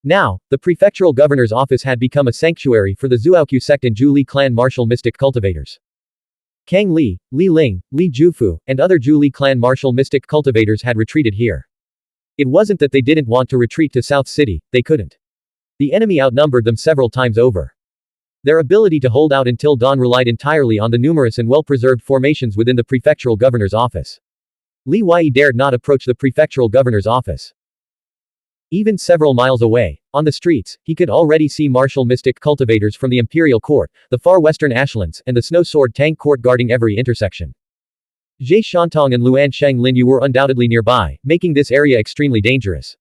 Now, the prefectural governor's office had become a sanctuary for the Xuanhuan sect and Zhu Li clan martial mystic cultivators. Kang Li, Li Ling, Li Jufu, and other Zhu Li clan martial mystic cultivators had retreated here. It wasn't that they didn't want to retreat to South City, they couldn't. The enemy outnumbered them several times over. Their ability to hold out until dawn relied entirely on the numerous and well-preserved formations within the prefectural governor's office. Li Wei dared not approach the prefectural governor's office. Even several miles away, on the streets, he could already see martial mystic cultivators from the imperial court, the far western ashlands, and the snow sword tang court guarding every intersection. Zhe Shantong and Luan Sheng Linyu were undoubtedly nearby, making this area extremely dangerous.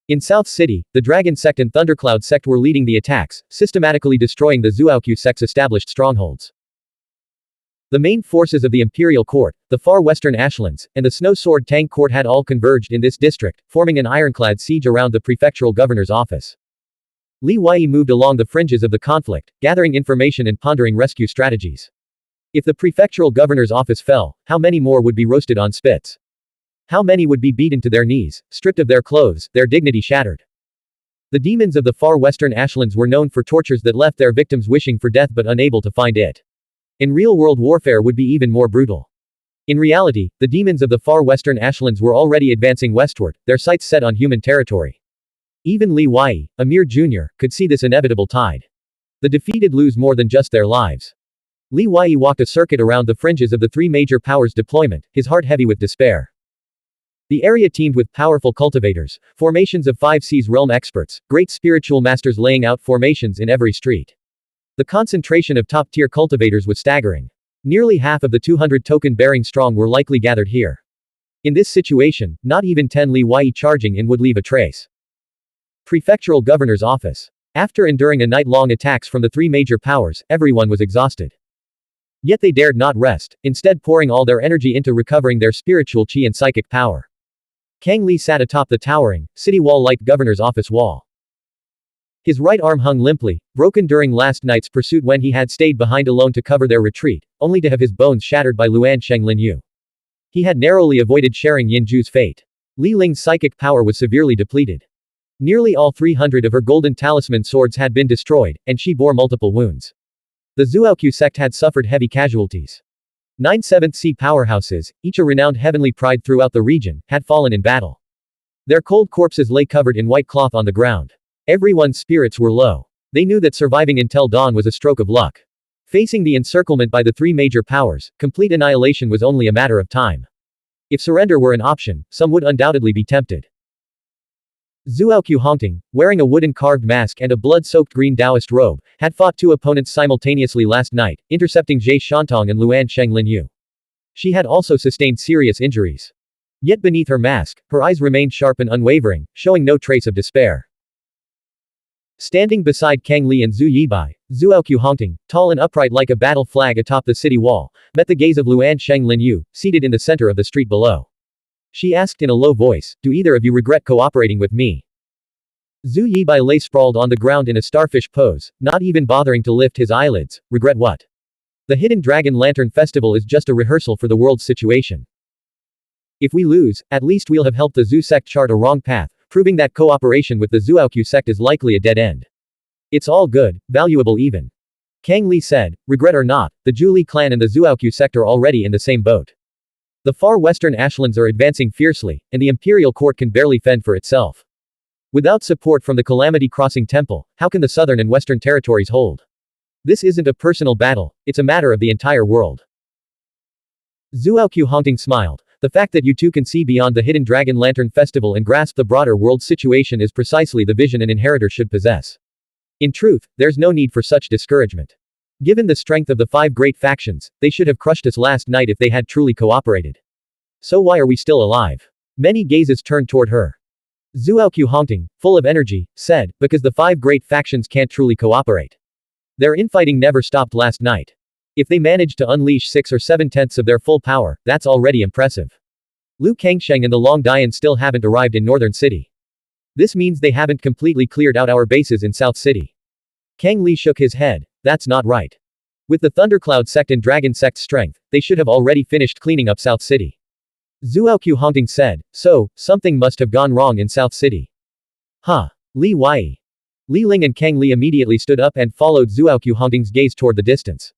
In South City, the Dragon Sect and Thundercloud Sect were leading the attacks, systematically destroying the Xuanhuan sect's established strongholds. The main forces of the Imperial Court, the far western ashlands, and the Snow Sword Tang Court had all converged in this district, forming an ironclad siege around the prefectural governor's office. Li Wei moved along the fringes of the conflict, gathering information and pondering rescue strategies. If the prefectural governor's office fell, how many more would be roasted on spits? How many would be beaten to their knees, stripped of their clothes, their dignity shattered? The demons of the far western ashlands were known for tortures that left their victims wishing for death but unable to find it. In real-world warfare would be even more brutal. In reality, the demons of the far western ashlands were already advancing westward, their sights set on human territory. Even Li Wei, a mere junior, could see this inevitable tide. The defeated lose more than just their lives. Li Wei walked a circuit around the fringes of the three major powers' deployment, his heart heavy with despair. The area teemed with powerful cultivators, formations of 5 seas realm experts, great spiritual masters laying out formations in every street. The concentration of top-tier cultivators was staggering. Nearly half of the 200 token-bearing strong were likely gathered here. In this situation, not even 10 Li Wei charging in would leave a trace. Prefectural Governor's Office. After enduring a night-long attacks from the three major powers, everyone was exhausted. Yet they dared not rest, instead pouring all their energy into recovering their spiritual chi and psychic power. Kang Li sat atop the towering, city wall-like governor's office wall. His right arm hung limply, broken during last night's pursuit when he had stayed behind alone to cover their retreat, only to have his bones shattered by Luan Sheng Linyu. He had narrowly avoided sharing Yinju's fate. Li Ling's psychic power was severely depleted. Nearly all 300 of her golden talisman swords had been destroyed, and she bore multiple wounds. The Xuanhuan sect had suffered heavy casualties. 9 7th Sea powerhouses, each a renowned heavenly pride throughout the region, had fallen in battle. Their cold corpses lay covered in white cloth on the ground. Everyone's spirits were low. They knew that surviving until dawn was a stroke of luck. Facing the encirclement by the three major powers, complete annihilation was only a matter of time. If surrender were an option, some would undoubtedly be tempted. Xuanhuan, wearing a wooden carved mask and a blood-soaked green Taoist robe, had fought two opponents simultaneously last night, intercepting Zhe Shantong and Luan Sheng Linyu. She had also sustained serious injuries. Yet beneath her mask, her eyes remained sharp and unwavering, showing no trace of despair. Standing beside Kang Li and Zhu Yibai, Xuanhuan, tall and upright like a battle flag atop the city wall, met the gaze of Luan Sheng Linyu, seated in the center of the street below. She asked in a low voice, "Do either of you regret cooperating with me?" Zhu Yibai lay sprawled on the ground in a starfish pose, not even bothering to lift his eyelids. Regret what? The Hidden Dragon Lantern Festival is just a rehearsal for the world's situation. If we lose, at least we'll have helped the Zhu sect chart a wrong path, proving that cooperation with the Xuanhuan sect is likely a dead end. It's all good, valuable even. Kang Li said, regret or not, the Zhu Li clan and the Xuanhuan sect are already in the same boat. The far western ashlands are advancing fiercely, and the imperial court can barely fend for itself. Without support from the Calamity Crossing Temple, how can the southern and western territories hold? This isn't a personal battle, it's a matter of the entire world. Xuanhuan smiled. The fact that you two can see beyond the Hidden Dragon Lantern Festival and grasp the broader world situation is precisely the vision an inheritor should possess. In truth, there's no need for such discouragement. Given the strength of the 5 great factions, they should have crushed us last night if they had truly cooperated. So why are we still alive? Many gazes turned toward her. Xuanhuan, full of energy, said, because the 5 great factions can't truly cooperate. Their infighting never stopped last night. If they managed to unleash 6 or 7/10 of their full power, that's already impressive. Lu Kangsheng and the Long Dian still haven't arrived in Northern City. This means they haven't completely cleared out our bases in South City. Kang Li shook his head. That's not right. With the Thundercloud sect and Dragon sect's strength, they should have already finished cleaning up South City. Zhuoqiu Hongting said, so, something must have gone wrong in South City. Huh. Li Wei. Li Ling and Kang Li immediately stood up and followed Zhuoqiu Hongting's gaze toward the distance.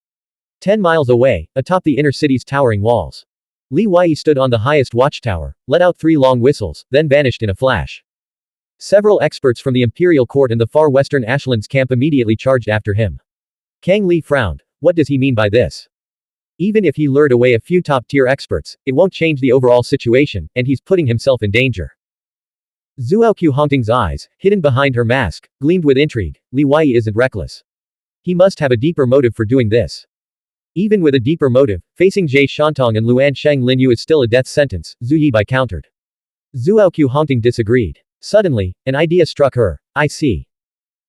10 miles away, atop the inner city's towering walls. Li Wei stood on the highest watchtower, let out 3 long whistles, then vanished in a flash. Several experts from the Imperial Court and the far western Ashlands camp immediately charged after him. Kang Li frowned. What does he mean by this? Even if he lured away a few top-tier experts, it won't change the overall situation, and he's putting himself in danger. Zhuoqiu Hongting's eyes, hidden behind her mask, gleamed with intrigue. Li Wei isn't reckless. He must have a deeper motive for doing this. Even with a deeper motive, facing Jie Shantong and Luan Sheng Linyu is still a death sentence, Zhu Yibai countered. Zhuoqiu Hongting disagreed. Suddenly, an idea struck her. I see.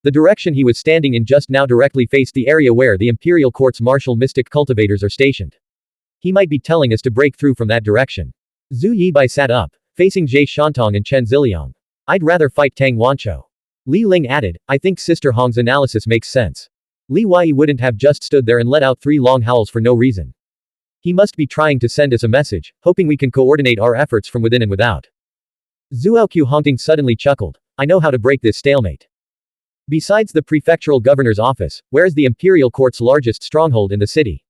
The direction he was standing in just now directly faced the area where the Imperial Court's martial mystic cultivators are stationed. He might be telling us to break through from that direction. Zhu Yibai sat up, facing Jie Shantong and Chen Ziliang. I'd rather fight Tang Wancho. Li Ling added, I think Sister Hong's analysis makes sense. Li Wei wouldn't have just stood there and let out 3 long howls for no reason. He must be trying to send us a message, hoping we can coordinate our efforts from within and without. Zhuoqiu Hongting suddenly chuckled. I know how to break this stalemate. Besides the prefectural governor's office, where is the Imperial Court's largest stronghold in the city?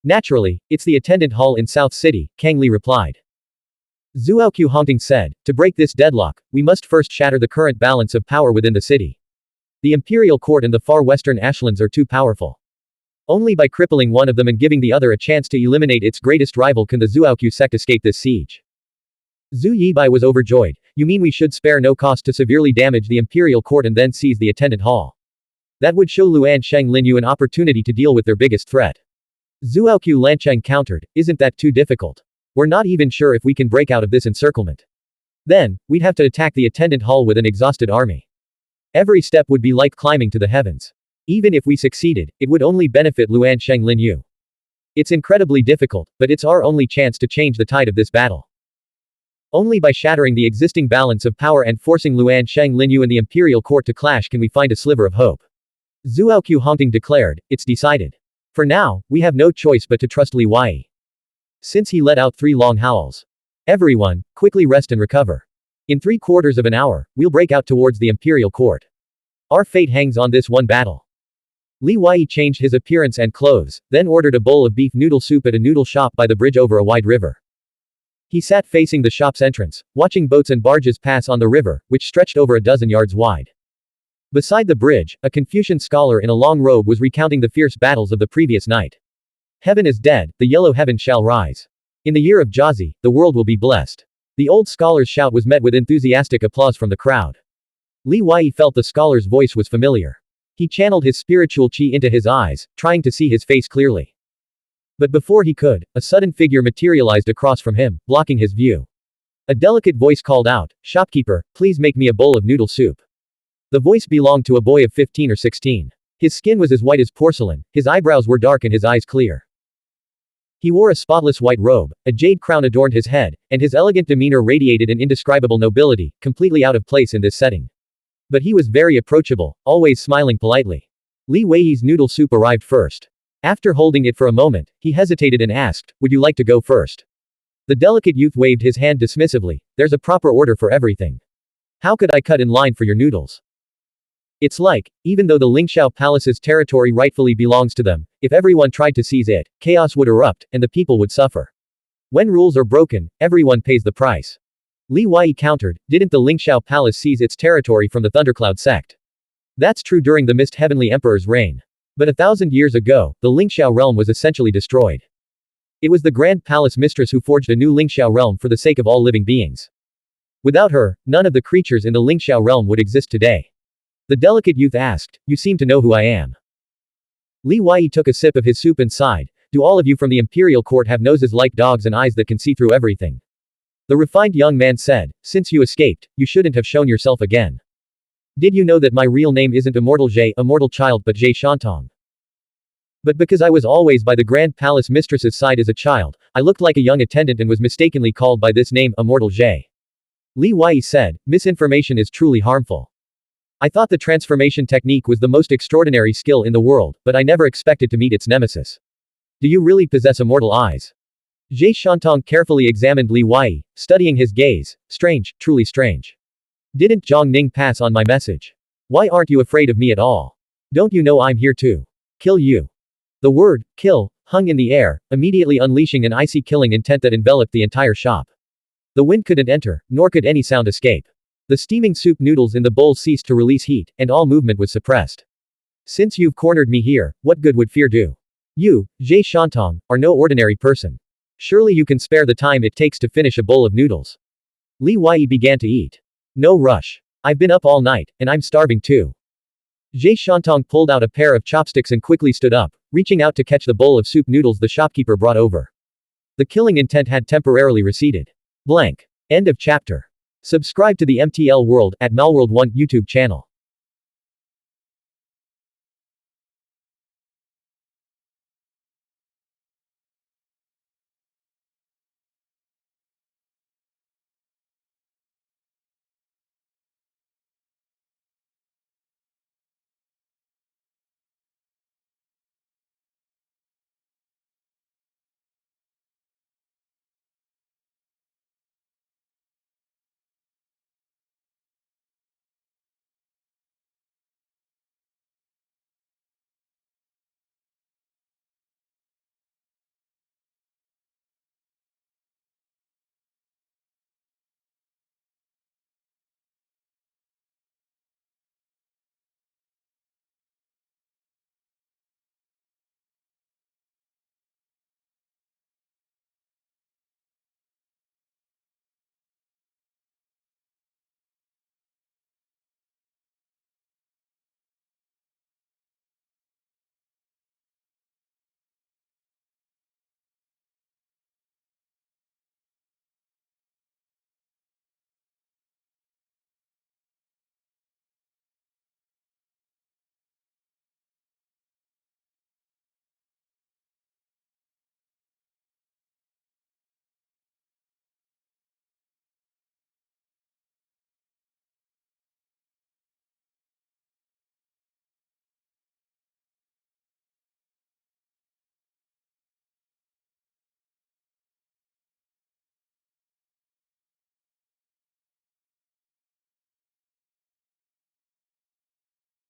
Naturally, it's the attendant hall in South City, Kang Li replied. Zhuoqiu Hongting said, to break this deadlock, we must first shatter the current balance of power within the city. The Imperial Court and the far western Ashlands are too powerful. Only by crippling one of them and giving the other a chance to eliminate its greatest rival can the Zhuoqiu sect escape this siege. Zhu Yibai was overjoyed. You mean we should spare no cost to severely damage the Imperial Court and then seize the attendant hall? That would show Luan Sheng Linyu an opportunity to deal with their biggest threat. Zhuoqiu Lancheng countered, isn't that too difficult? We're not even sure if we can break out of this encirclement. Then, we'd have to attack the attendant hall with an exhausted army. Every step would be like climbing to the heavens. Even if we succeeded, it would only benefit Luan Sheng Linyu. It's incredibly difficult, but it's our only chance to change the tide of this battle. Only by shattering the existing balance of power and forcing Luan Sheng Linyu and the Imperial Court to clash can we find a sliver of hope. Zhuoqiu Hongting declared, it's decided. For now, we have no choice but to trust Li Wei. Since he let out 3 long howls. Everyone, quickly rest and recover. In 3/4 of an hour, we'll break out towards the Imperial Court. Our fate hangs on this one battle. Li Wei changed his appearance and clothes, then ordered a bowl of beef noodle soup at a noodle shop by the bridge over a wide river. He sat facing the shop's entrance, watching boats and barges pass on the river, which stretched over a dozen yards wide. Beside the bridge, a Confucian scholar in a long robe was recounting the fierce battles of the previous night. Heaven is dead, the yellow heaven shall rise. In the year of Jiazi, the world will be blessed. The old scholar's shout was met with enthusiastic applause from the crowd. Li Wei felt the scholar's voice was familiar. He channeled his spiritual qi into his eyes, trying to see his face clearly. But before he could, a sudden figure materialized across from him, blocking his view. A delicate voice called out, shopkeeper, please make me a bowl of noodle soup. The voice belonged to a boy of 15 or 16. His skin was as white as porcelain, his eyebrows were dark and his eyes clear. He wore a spotless white robe, a jade crown adorned his head, and his elegant demeanor radiated an indescribable nobility, completely out of place in this setting. But he was very approachable, always smiling politely. Li Wei's noodle soup arrived first. After holding it for a moment, he hesitated and asked, would you like to go first? The delicate youth waved his hand dismissively, there's a proper order for everything. How could I cut in line for your noodles? It's like, even though the Lingxiao Palace's territory rightfully belongs to them, if everyone tried to seize it, chaos would erupt, and the people would suffer. When rules are broken, everyone pays the price. Li Wei countered, didn't the Lingxiao Palace seize its territory from the Thundercloud sect? That's true during the Mist Heavenly Emperor's reign. But 1,000 years ago, the Lingxiao realm was essentially destroyed. It was the Grand Palace Mistress who forged a new Lingxiao realm for the sake of all living beings. Without her, none of the creatures in the Lingxiao realm would exist today. The delicate youth asked, you seem to know who I am. Li Wei took a sip of his soup and sighed, do all of you from the Imperial Court have noses like dogs and eyes that can see through everything? The refined young man said, since you escaped, you shouldn't have shown yourself again. Did you know that my real name isn't Immortal Jie, Immortal Child but Jie Shantong? But because I was always by the Grand Palace Mistress's side as a child, I looked like a young attendant and was mistakenly called by this name, Immortal Jie. Li Wei said, misinformation is truly harmful. I thought the transformation technique was the most extraordinary skill in the world, but I never expected to meet its nemesis. Do you really possess immortal eyes? Zhe Shantong carefully examined Li Wei, studying his gaze. Strange, truly strange. Didn't Zhang Ning pass on my message? Why aren't you afraid of me at all? Don't you know I'm here to kill you? The word, kill, hung in the air, immediately unleashing an icy killing intent that enveloped the entire shop. The wind couldn't enter, nor could any sound escape. The steaming soup noodles in the bowl ceased to release heat, and all movement was suppressed. Since you've cornered me here, what good would fear do? You, Zhe Shantong, are no ordinary person. Surely you can spare the time it takes to finish a bowl of noodles. Li Wei began to eat. No rush. I've been up all night, and I'm starving too. Zhe Shantong pulled out a pair of chopsticks and quickly stood up, reaching out to catch the bowl of soup noodles the shopkeeper brought over. The killing intent had temporarily receded. Blank. End of chapter. Subscribe to the MTL World at Malworld 1 YouTube channel.